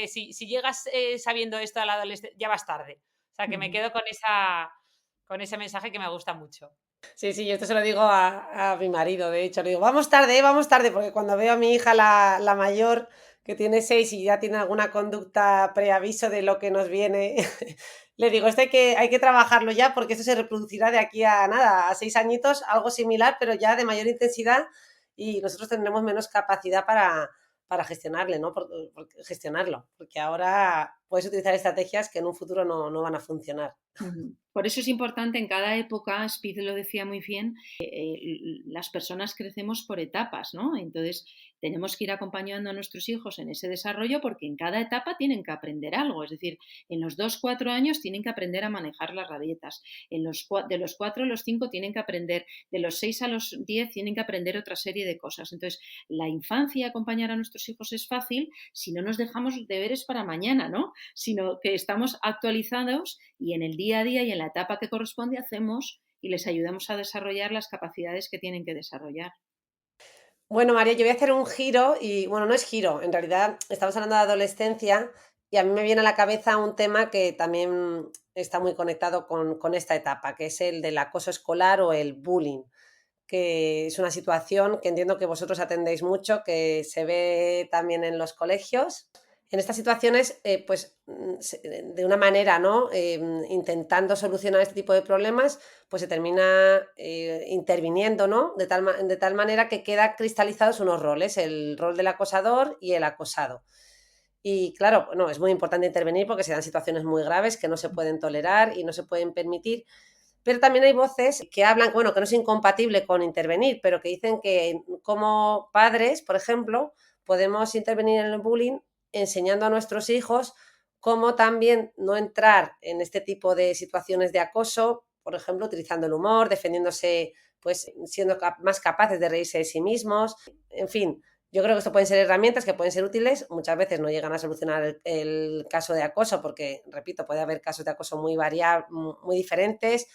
Si llegas sabiendo esto a la adolescencia, ya vas tarde. O sea, que me quedo con ese mensaje que me gusta mucho. Sí, sí, yo esto se lo digo a mi marido, de hecho, le digo, vamos tarde, porque cuando veo a mi hija, la mayor, que tiene 6 y ya tiene alguna conducta preaviso de lo que nos viene, le digo, esto hay que trabajarlo ya, porque esto se reproducirá de aquí a nada, a 6 añitos, algo similar, pero ya de mayor intensidad, y nosotros tendremos menos capacidad para gestionarle, ¿no? Gestionarlo, porque ahora puedes utilizar estrategias que en un futuro no van a funcionar. Por eso es importante en cada época, Spitz lo decía muy bien, las personas crecemos por etapas, ¿no? Entonces tenemos que ir acompañando a nuestros hijos en ese desarrollo porque en cada etapa tienen que aprender algo. Es decir, en los 2-4 años tienen que aprender a manejar las rabietas, de los 4 a los 5 tienen que aprender, de los 6 a los 10 tienen que aprender otra serie de cosas. Entonces, la infancia, acompañar a nuestros hijos es fácil si no nos dejamos deberes para mañana, ¿no? Sino que estamos actualizados y en el día a día y en la etapa que corresponde hacemos y les ayudamos a desarrollar las capacidades que tienen que desarrollar. Bueno, María, yo voy a hacer un giro y, bueno, no es giro, en realidad estamos hablando de adolescencia y a mí me viene a la cabeza un tema que también está muy conectado con esta etapa, que es el del acoso escolar o el bullying, que es una situación que entiendo que vosotros atendéis mucho, que se ve también en los colegios. En estas situaciones, de una manera, ¿no? Intentando solucionar este tipo de problemas, pues se termina interviniendo, ¿no? De tal manera que queda cristalizados unos roles, el rol del acosador y el acosado. Y claro, no, es muy importante intervenir porque se dan situaciones muy graves que no se pueden tolerar y no se pueden permitir. Pero también hay voces que hablan, bueno, que no es incompatible con intervenir, pero que dicen que como padres, por ejemplo, podemos intervenir en el bullying enseñando a nuestros hijos cómo también no entrar en este tipo de situaciones de acoso, por ejemplo, utilizando el humor, defendiéndose, pues siendo más capaces de reírse de sí mismos, en fin. Yo creo que esto pueden ser herramientas que pueden ser útiles, muchas veces no llegan a solucionar el caso de acoso porque, repito, puede haber casos de acoso muy variables, muy diferentes,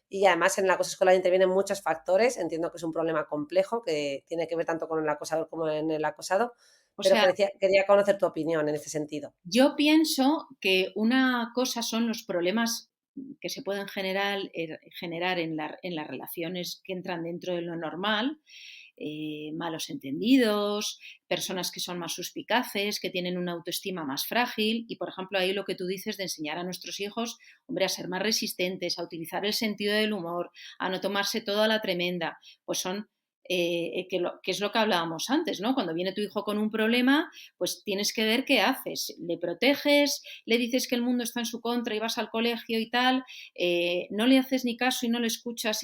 y además en el acoso escolar intervienen muchos factores. Entiendo que es un problema complejo que tiene que ver tanto con el acosador como en el acosado, O pero sea, quería conocer tu opinión en este sentido. yo pienso que una cosa son los problemas que se pueden generar en las relaciones que entran dentro de lo normal, malos entendidos, personas que son más suspicaces, que tienen una autoestima más frágil y, por ejemplo, ahí lo que tú dices de enseñar a nuestros hijos, hombre, a ser más resistentes, a utilizar el sentido del humor, a no tomarse todo a la tremenda, pues son... que es lo que hablábamos antes, ¿no? Cuando viene tu hijo con un problema, pues tienes que ver qué haces. Le proteges, le dices que el mundo está en su contra y vas al colegio y tal, no le haces ni caso y no le escuchas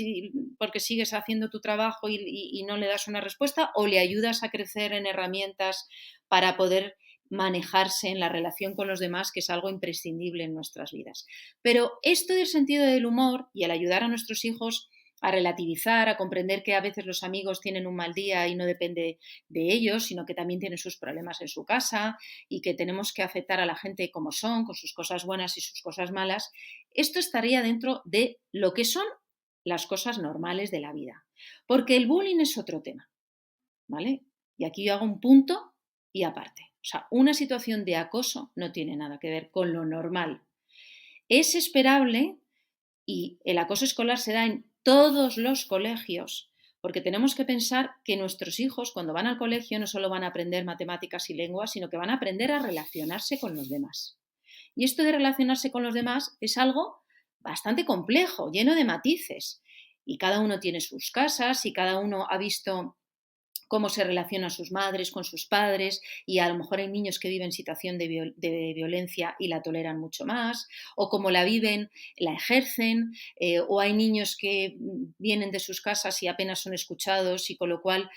porque sigues haciendo tu trabajo y no le das una respuesta, o le ayudas a crecer en herramientas para poder manejarse en la relación con los demás, que es algo imprescindible en nuestras vidas. Pero esto del sentido del humor y el ayudar a nuestros hijos a relativizar, a comprender que a veces los amigos tienen un mal día y no depende de ellos, sino que también tienen sus problemas en su casa y que tenemos que aceptar a la gente como son, con sus cosas buenas y sus cosas malas, esto estaría dentro de lo que son las cosas normales de la vida. Porque el bullying es otro tema, ¿vale? Y aquí yo hago un punto y aparte. O sea, una situación de acoso no tiene nada que ver con lo normal. Es esperable y el acoso escolar se da en todos los colegios, porque tenemos que pensar que nuestros hijos cuando van al colegio no solo van a aprender matemáticas y lenguas, sino que van a aprender a relacionarse con los demás. Y esto de relacionarse con los demás es algo bastante complejo, lleno de matices. Y cada uno tiene sus casas y cada uno ha visto cómo se relacionan sus madres con sus padres, y a lo mejor hay niños que viven situación de violencia y la toleran mucho más, o cómo la viven, la ejercen, o hay niños que vienen de sus casas y apenas son escuchados y con lo cual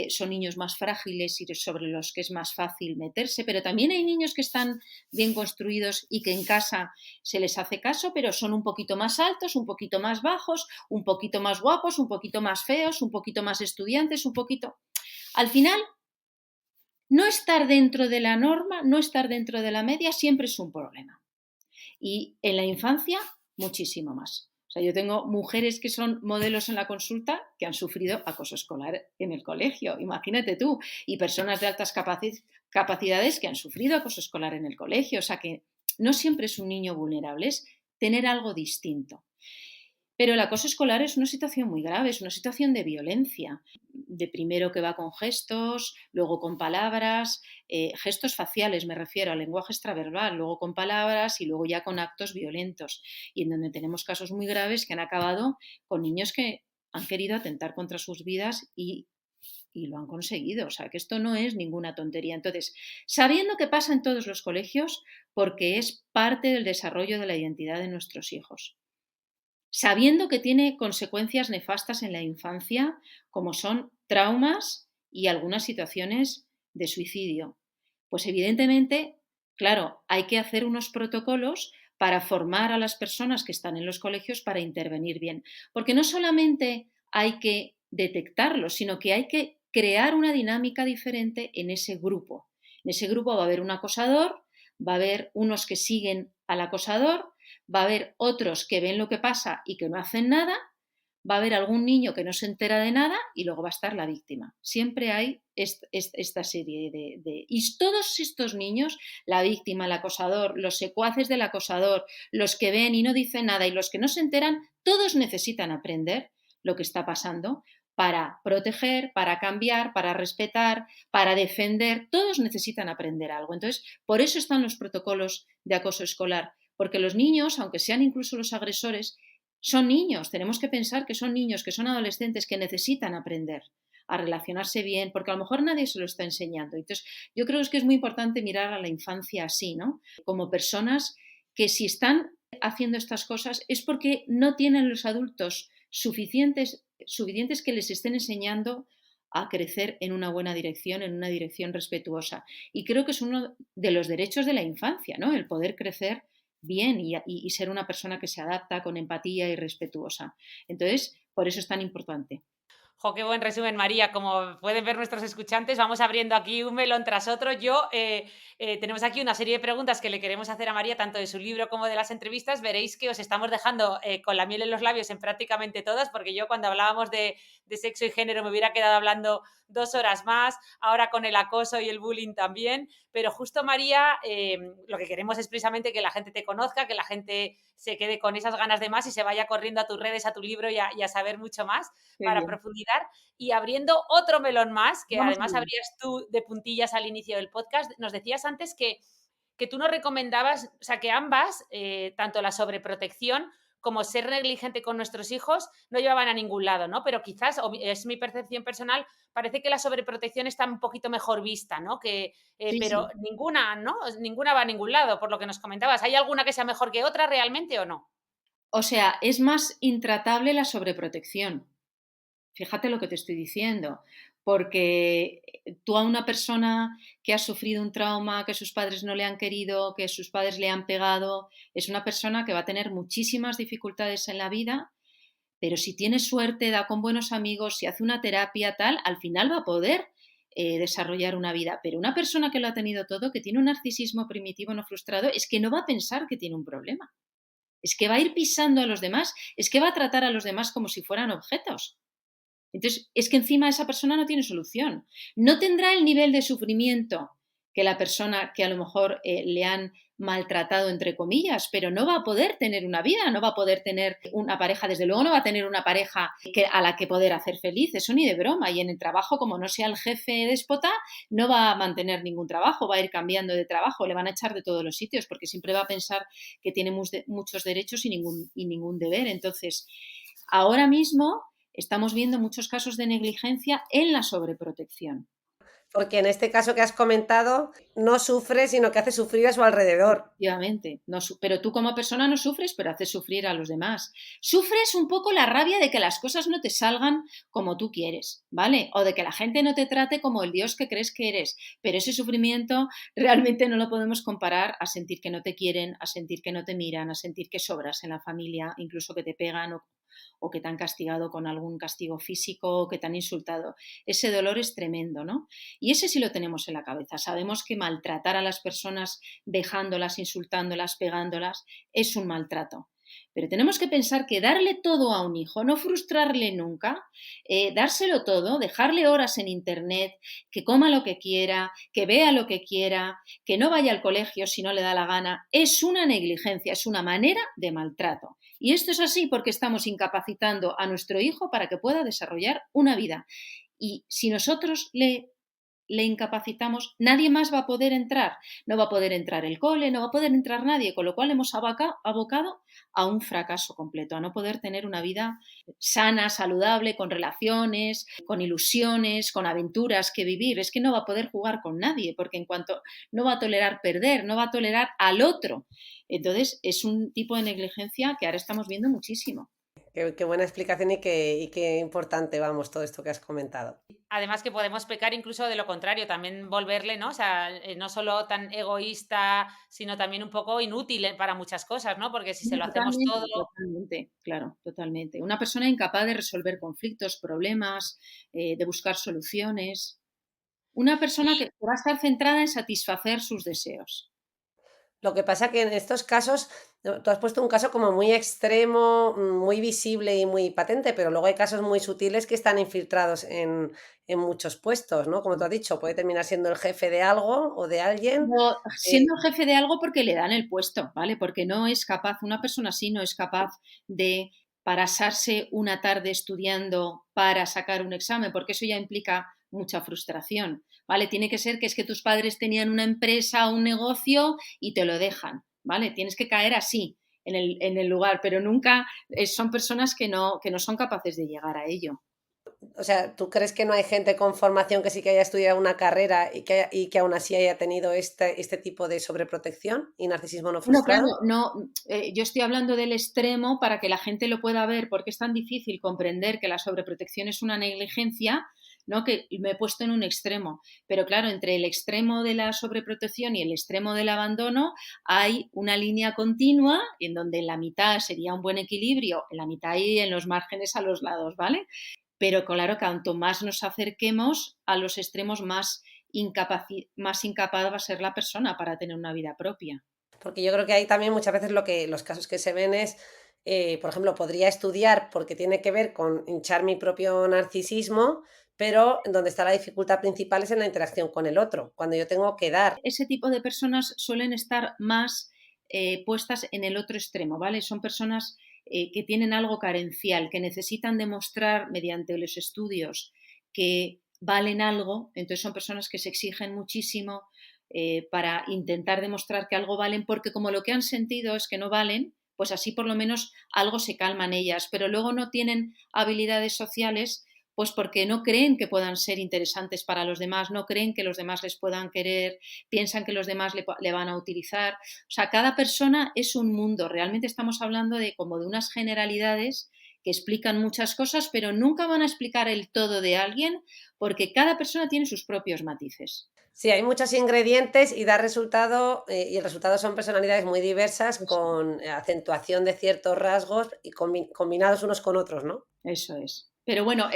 son niños más frágiles y sobre los que es más fácil meterse, pero también hay niños que están bien construidos y que en casa se les hace caso, pero son un poquito más altos, un poquito más bajos, un poquito más guapos, un poquito más feos, un poquito más estudiantes, un poquito... Al final, no estar dentro de la norma, no estar dentro de la media siempre es un problema. Y en la infancia, muchísimo más. O sea, yo tengo mujeres que son modelos en la consulta que han sufrido acoso escolar en el colegio, imagínate tú, y personas de altas capacidades que han sufrido acoso escolar en el colegio. O sea, que no siempre es un niño vulnerable, es tener algo distinto. Pero el acoso escolar es una situación muy grave, es una situación de violencia, de primero que va con gestos, luego con palabras, gestos faciales me refiero al lenguaje extraverbal, luego con palabras y luego ya con actos violentos. Y en donde tenemos casos muy graves que han acabado con niños que han querido atentar contra sus vidas y lo han conseguido. O sea, que esto no es ninguna tontería. Entonces, sabiendo que pasa en todos los colegios, porque es parte del desarrollo de la identidad de nuestros hijos. Sabiendo que tiene consecuencias nefastas en la infancia, como son traumas y algunas situaciones de suicidio. Pues evidentemente, claro, hay que hacer unos protocolos para formar a las personas que están en los colegios para intervenir bien. Porque no solamente hay que detectarlo, sino que hay que crear una dinámica diferente en ese grupo. En ese grupo va a haber un acosador, va a haber unos que siguen al acosador, va a haber otros que ven lo que pasa y que no hacen nada, va a haber algún niño que no se entera de nada y luego va a estar la víctima. Siempre hay esta serie de... Y todos estos niños, la víctima, el acosador, los secuaces del acosador, los que ven y no dicen nada y los que no se enteran, todos necesitan aprender lo que está pasando para proteger, para cambiar, para respetar, para defender. Todos necesitan aprender algo. Entonces, por eso están los protocolos de acoso escolar. Porque los niños, aunque sean incluso los agresores, son niños. Tenemos que pensar que son niños, que son adolescentes, que necesitan aprender a relacionarse bien, porque a lo mejor nadie se lo está enseñando. Entonces, yo creo que es muy importante mirar a la infancia así, ¿no? Como personas que si están haciendo estas cosas es porque no tienen los adultos suficientes que les estén enseñando a crecer en una buena dirección, en una dirección respetuosa. Y creo que es uno de los derechos de la infancia, ¿no? El poder crecer bien y ser una persona que se adapta con empatía y respetuosa. Entonces, por eso es tan importante. Jo, qué buen resumen, María. Como pueden ver nuestros escuchantes, vamos abriendo aquí un melón tras otro. Tenemos aquí una serie de preguntas que le queremos hacer a María, tanto de su libro como de las entrevistas. Veréis que os estamos dejando con la miel en los labios en prácticamente todas, porque yo cuando hablábamos de sexo y género me hubiera quedado hablando 2 horas más, ahora con el acoso y el bullying también. Pero justo, María, lo que queremos es precisamente que la gente te conozca, que la gente se quede con esas ganas de más y se vaya corriendo a tus redes, a tu libro y a saber mucho más para profundizar. Y abriendo otro melón más, que además abrías tú de puntillas al inicio del podcast, nos decías antes que tú nos recomendabas, o sea, que ambas, tanto la sobreprotección como ser negligente con nuestros hijos, no llevaban a ningún lado, ¿no? Pero quizás, o es mi percepción personal, parece que la sobreprotección está un poquito mejor vista, ¿no? Pero sí. Ninguna va a ningún lado, por lo que nos comentabas. ¿Hay alguna que sea mejor que otra realmente o no? O sea, es más intratable la sobreprotección. Fíjate lo que te estoy diciendo, porque tú a una persona que ha sufrido un trauma, que sus padres no le han querido, que sus padres le han pegado, es una persona que va a tener muchísimas dificultades en la vida, pero si tiene suerte, da con buenos amigos, si hace una terapia tal, al final va a poder desarrollar una vida. Pero una persona que lo ha tenido todo, que tiene un narcisismo primitivo no frustrado, es que no va a pensar que tiene un problema. Es que va a ir pisando a los demás, es que va a tratar a los demás como si fueran objetos. Entonces, es que encima esa persona no tiene solución. No tendrá el nivel de sufrimiento que la persona que a lo mejor le han maltratado, entre comillas, pero no va a poder tener una vida, no va a poder tener una pareja, desde luego no va a tener una pareja a la que poder hacer feliz, eso ni de broma. Y en el trabajo, como no sea el jefe déspota, no va a mantener ningún trabajo, va a ir cambiando de trabajo, le van a echar de todos los sitios, porque siempre va a pensar que tiene muchos derechos y ningún deber. Entonces, ahora mismo estamos viendo muchos casos de negligencia en la sobreprotección. Porque en este caso que has comentado, no sufre, sino que hace sufrir a su alrededor. Efectivamente, pero tú como persona no sufres, pero haces sufrir a los demás. Sufres un poco la rabia de que las cosas no te salgan como tú quieres, ¿vale? O de que la gente no te trate como el Dios que crees que eres, pero ese sufrimiento realmente no lo podemos comparar a sentir que no te quieren, a sentir que no te miran, a sentir que sobras en la familia, incluso que te pegan o que te han castigado con algún castigo físico o que te han insultado. Ese dolor es tremendo, ¿no? Y ese sí lo tenemos en la cabeza. Sabemos que maltratar a las personas dejándolas, insultándolas, pegándolas, es un maltrato. Pero tenemos que pensar que darle todo a un hijo, no frustrarle nunca, dárselo todo, dejarle horas en internet, que coma lo que quiera, que vea lo que quiera, que no vaya al colegio si no le da la gana, es una negligencia, es una manera de maltrato. Y esto es así porque estamos incapacitando a nuestro hijo para que pueda desarrollar una vida. Y si nosotros le incapacitamos, nadie más va a poder entrar. No va a poder entrar el cole, no va a poder entrar nadie, con lo cual hemos abocado a un fracaso completo, a no poder tener una vida sana, saludable, con relaciones, con ilusiones, con aventuras que vivir. Es que no va a poder jugar con nadie, porque en cuanto no va a tolerar perder, no va a tolerar al otro. Entonces, es un tipo de negligencia que ahora estamos viendo muchísimo. Qué buena explicación y qué importante, vamos, todo esto que has comentado. Además que podemos pecar incluso de lo contrario, también volverle, ¿no? O sea, no solo tan egoísta, sino también un poco inútil para muchas cosas, ¿no? Porque si se lo hacemos todo... Totalmente, claro, totalmente. Una persona incapaz de resolver conflictos, problemas, de buscar soluciones. Una persona que va a estar centrada en satisfacer sus deseos. Lo que pasa que en estos casos, tú has puesto un caso como muy extremo, muy visible y muy patente, pero luego hay casos muy sutiles que están infiltrados en muchos puestos, ¿no? Como tú has dicho, puede terminar siendo el jefe de algo o de alguien. Pero siendo jefe de algo porque le dan el puesto, ¿vale? Porque no es capaz, una persona así no es capaz de pasarse una tarde estudiando para sacar un examen, porque eso ya implica mucha frustración, ¿vale? Tiene que ser que es que tus padres tenían una empresa o un negocio y te lo dejan, ¿vale? Tienes que caer así en el lugar, pero nunca son personas que no son capaces de llegar a ello. O sea, ¿tú crees que no hay gente con formación que sí que haya estudiado una carrera y que aún así haya tenido este tipo de sobreprotección y narcisismo no Bueno, claro, frustrado? yo estoy hablando del extremo para que la gente lo pueda ver, porque es tan difícil comprender que la sobreprotección es una negligencia, ¿no? Que me he puesto en un extremo. Pero claro, entre el extremo de la sobreprotección y el extremo del abandono hay una línea continua en donde en la mitad sería un buen equilibrio, en la mitad y en los márgenes a los lados, ¿vale? Pero claro, cuanto más nos acerquemos a los extremos, más incapaz va a ser la persona para tener una vida propia. Porque yo creo que hay también muchas veces los casos que se ven es, por ejemplo, podría estudiar porque tiene que ver con hinchar mi propio narcisismo, pero donde está la dificultad principal es en la interacción con el otro, cuando yo tengo que dar. Ese tipo de personas suelen estar más puestas en el otro extremo, ¿vale? Son personas que tienen algo carencial, que necesitan demostrar mediante los estudios que valen algo, entonces son personas que se exigen muchísimo para intentar demostrar que algo valen, porque como lo que han sentido es que no valen, pues así por lo menos algo se calman ellas, pero luego no tienen habilidades sociales, pues porque no creen que puedan ser interesantes para los demás, no creen que los demás les puedan querer, piensan que los demás le van a utilizar. O sea, cada persona es un mundo. Realmente estamos hablando de como de unas generalidades que explican muchas cosas, pero nunca van a explicar el todo de alguien porque cada persona tiene sus propios matices. Sí, hay muchos ingredientes y da resultado, y el resultado son personalidades muy diversas Eso, con acentuación de ciertos rasgos y combinados unos con otros, ¿no? eso es. Pero bueno,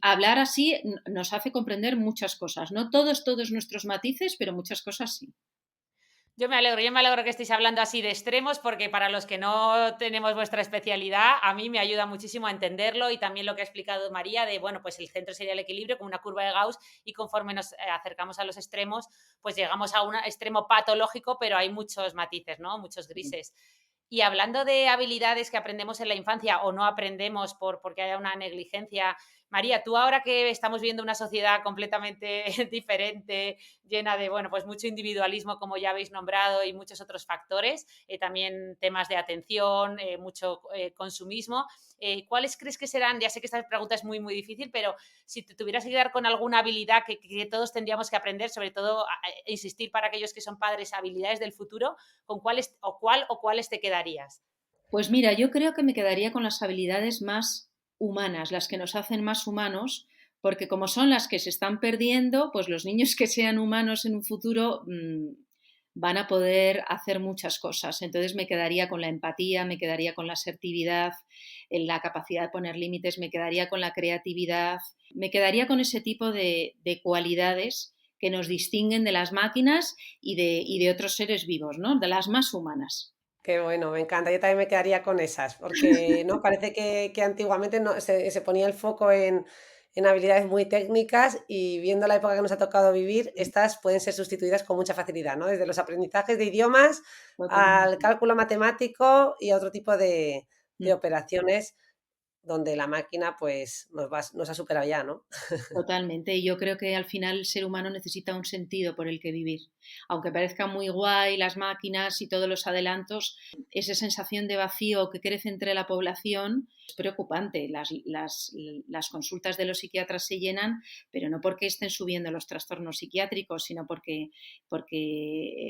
hablar así nos hace comprender muchas cosas. No todos nuestros matices, pero muchas cosas sí. Yo me alegro que estéis hablando así de extremos, porque para los que no tenemos vuestra especialidad, a mí me ayuda muchísimo a entenderlo, y también lo que ha explicado María de, bueno, pues el centro sería el equilibrio con una curva de Gauss, y conforme nos acercamos a los extremos, pues llegamos a un extremo patológico, pero hay muchos matices, ¿no? Muchos grises. Y hablando de habilidades que aprendemos en la infancia o no aprendemos porque haya una negligencia, María, tú ahora que estamos viendo una sociedad completamente diferente, llena de, bueno, pues mucho individualismo, como ya habéis nombrado, y muchos otros factores, también temas de atención, mucho consumismo, ¿cuáles crees que serán? Ya sé que esta pregunta es muy, muy difícil, pero si te tuvieras que quedar con alguna habilidad que todos tendríamos que aprender, sobre todo insistir para aquellos que son padres, habilidades del futuro, ¿con cuáles o cuáles te quedarías? Pues mira, yo creo que me quedaría con las habilidades más humanas, las que nos hacen más humanos, porque como son las que se están perdiendo, pues los niños que sean humanos en un futuro van a poder hacer muchas cosas. Entonces me quedaría con la empatía, me quedaría con la asertividad, en la capacidad de poner límites, me quedaría con la creatividad, me quedaría con ese tipo de cualidades que nos distinguen de las máquinas y de otros seres vivos, ¿no? De las más humanas. Qué bueno, me encanta. Yo también me quedaría con esas, porque no parece que antiguamente no, se ponía el foco en habilidades muy técnicas y viendo la época que nos ha tocado vivir, estas pueden ser sustituidas con mucha facilidad, ¿no? Desde los aprendizajes de idiomas al Totalmente. cálculo matemático y a otro tipo de Mm. operaciones donde la máquina pues nos ha superado ya, ¿no? Totalmente, y yo creo que al final el ser humano necesita un sentido por el que vivir. Aunque parezca muy guay las máquinas y todos los adelantos, esa sensación de vacío que crece entre la población es preocupante. Las consultas de los psiquiatras se llenan, pero no porque estén subiendo los trastornos psiquiátricos, sino porque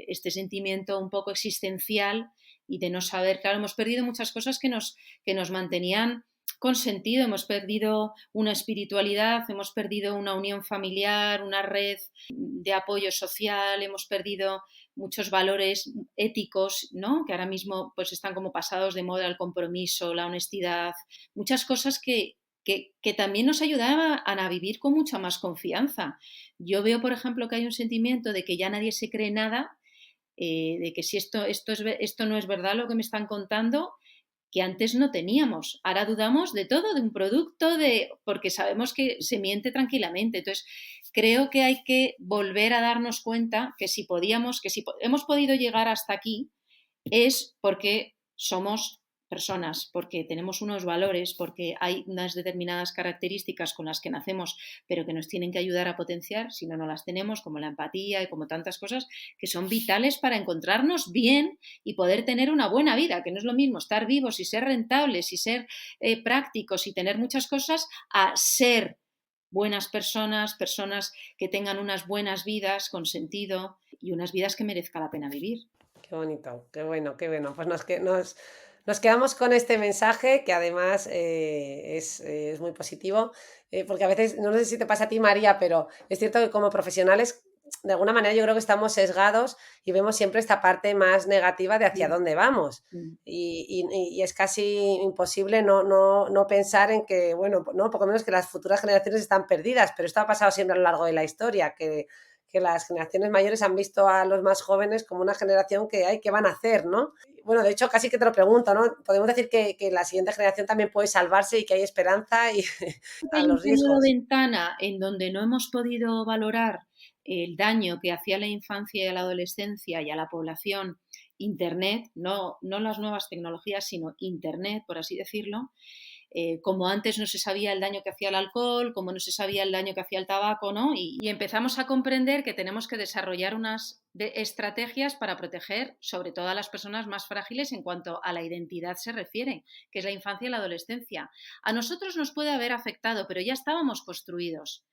este sentimiento un poco existencial y de no saber, claro, hemos perdido muchas cosas que nos mantenían con sentido, hemos perdido una espiritualidad, hemos perdido una unión familiar, una red de apoyo social, hemos perdido muchos valores éticos, ¿no? Que ahora mismo pues están como pasados de moda, el compromiso, la honestidad, muchas cosas que también nos ayudaban a vivir con mucha más confianza. Yo veo, por ejemplo, que hay un sentimiento de que ya nadie se cree nada, de que si esto no es verdad lo que me están contando, que antes no teníamos. Ahora dudamos de todo, de un producto, porque sabemos que se miente tranquilamente. Entonces, creo que hay que volver a darnos cuenta que si hemos podido llegar hasta aquí, es porque somos personas, porque tenemos unos valores, porque hay unas determinadas características con las que nacemos, pero que nos tienen que ayudar a potenciar, si no, no las tenemos, como la empatía y como tantas cosas que son vitales para encontrarnos bien y poder tener una buena vida, que no es lo mismo estar vivos y ser rentables y ser prácticos y tener muchas cosas a ser buenas personas, personas que tengan unas buenas vidas con sentido y unas vidas que merezca la pena vivir. Qué bonito, qué bueno, qué bueno. Pues nos quedamos con este mensaje que además es muy positivo, porque a veces, no sé si te pasa a ti, María, pero es cierto que como profesionales, de alguna manera yo creo que estamos sesgados y vemos siempre esta parte más negativa de hacia Mm, dónde vamos. mm. Y es casi imposible no pensar en que, bueno, no, poco menos que las futuras generaciones están perdidas, pero esto ha pasado siempre a lo largo de la historia, que las generaciones mayores han visto a los más jóvenes como una generación que hay, ¿qué van a hacer, no? Bueno, de hecho, casi que te lo pregunto, ¿no? Podemos decir que la siguiente generación también puede salvarse y que hay esperanza y a Hay un los periodo de riesgos. ventana en donde no hemos podido valorar el daño que hacía a la infancia y a la adolescencia y a la población Internet, no las nuevas tecnologías, sino Internet, por así decirlo, como antes no se sabía el daño que hacía el alcohol, como no se sabía el daño que hacía el tabaco, ¿no? Y empezamos a comprender que tenemos que desarrollar unas estrategias para proteger sobre todo a las personas más frágiles en cuanto a la identidad se refiere, que es la infancia y la adolescencia. A nosotros nos puede haber afectado, pero ya estábamos construidos.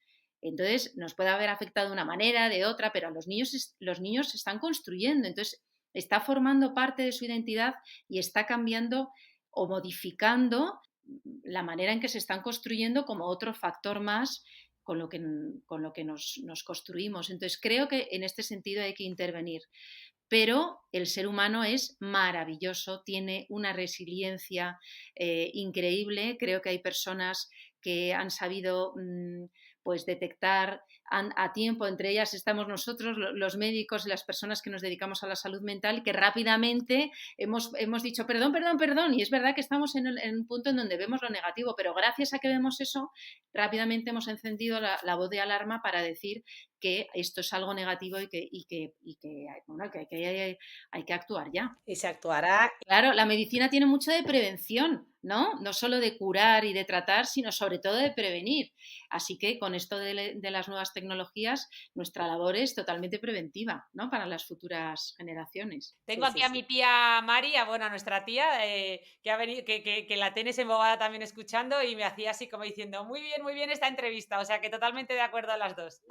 Entonces, nos puede haber afectado de una manera, de otra, pero a los niños se están construyendo. Entonces, está formando parte de su identidad y está cambiando o modificando la manera en que se están construyendo como otro factor más con lo que nos construimos. Entonces, creo que en este sentido hay que intervenir. Pero el ser humano es maravilloso, tiene una resiliencia increíble. Creo que hay personas que han sabido pues detectar a tiempo, entre ellas estamos nosotros, los médicos y las personas que nos dedicamos a la salud mental, que rápidamente hemos dicho perdón, perdón, perdón, y es verdad que estamos en un punto en donde vemos lo negativo, pero gracias a que vemos eso, rápidamente hemos encendido la voz de alarma para decir que esto es algo negativo bueno, que hay que actuar ya. Y se actuará. Claro, la medicina tiene mucho de prevención. ¿no? No solo de curar y de tratar, sino sobre todo de prevenir. Así que con esto de las nuevas tecnologías, nuestra labor es totalmente preventiva, ¿no? Para las futuras generaciones. Tengo Sí, aquí sí, a sí. mi tía Mari, bueno, a nuestra tía, que ha venido, que la tienes embobada también escuchando y me hacía así como diciendo, muy bien esta entrevista, o sea que totalmente de acuerdo a las dos.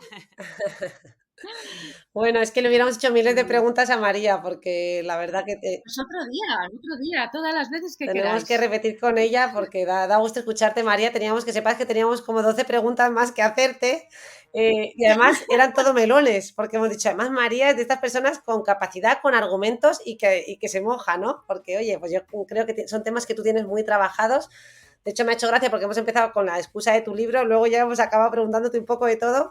Bueno, es que le hubiéramos hecho miles de Sí. preguntas a María, porque la verdad que Pues otro día, todas las veces que tenemos que queráis. repetir con ella porque da gusto escucharte, María. Sepas que teníamos como 12 preguntas más que hacerte y además eran todo melones, porque hemos dicho, además María es de estas personas con capacidad, con argumentos y que se moja, ¿no? Porque, oye, pues yo creo que son temas que tú tienes muy trabajados. De hecho, me ha hecho gracia porque hemos empezado con la excusa de tu libro, luego ya hemos acabado preguntándote un poco de todo.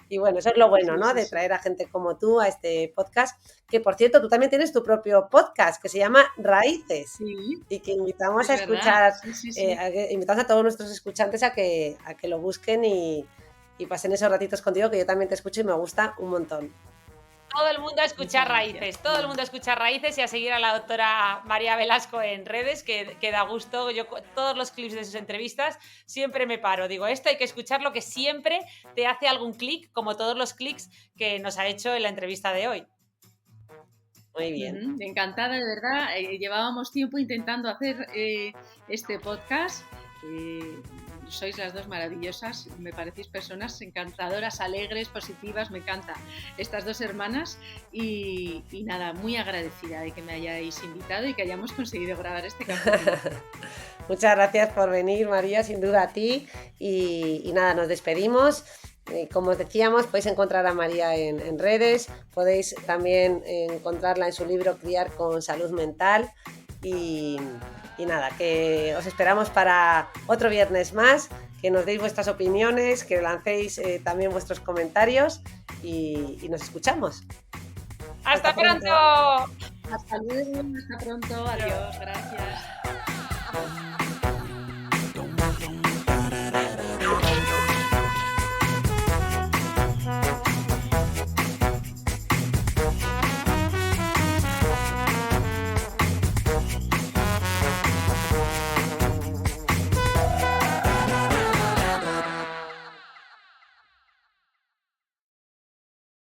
Y bueno, eso es lo bueno, Sí, ¿no? sí, De sí. traer a gente como tú a este podcast, que por cierto, tú también tienes tu propio podcast que se llama Raíces Sí, y que invitamos a es verdad. escuchar, Sí, sí, sí. invitamos a todos nuestros escuchantes a que lo busquen y pasen esos ratitos contigo, que yo también te escucho y me gusta un montón. Todo el mundo a escuchar Muchas gracias. raíces, todo el mundo a escuchar raíces y a seguir a la doctora María Velasco en redes, que da gusto. Yo todos los clips de sus entrevistas siempre me paro. Digo, esto hay que escucharlo, que siempre te hace algún clic, como todos los clics que nos ha hecho en la entrevista de hoy. Muy bien. Encantada, de verdad. Llevábamos tiempo intentando hacer este podcast. Sois las dos maravillosas, me parecéis personas encantadoras, alegres, positivas, me encanta estas dos hermanas y nada, muy agradecida de que me hayáis invitado y que hayamos conseguido grabar este capítulo. Muchas gracias por venir, María, sin duda a ti y nada, nos despedimos. Como os decíamos, podéis encontrar a María en redes, podéis también encontrarla en su libro Criar con Salud Mental y nada, que os esperamos para otro viernes más, que nos deis vuestras opiniones, que lancéis también vuestros comentarios y nos escuchamos. ¡Hasta pronto! Hasta luego, hasta pronto, adiós, gracias.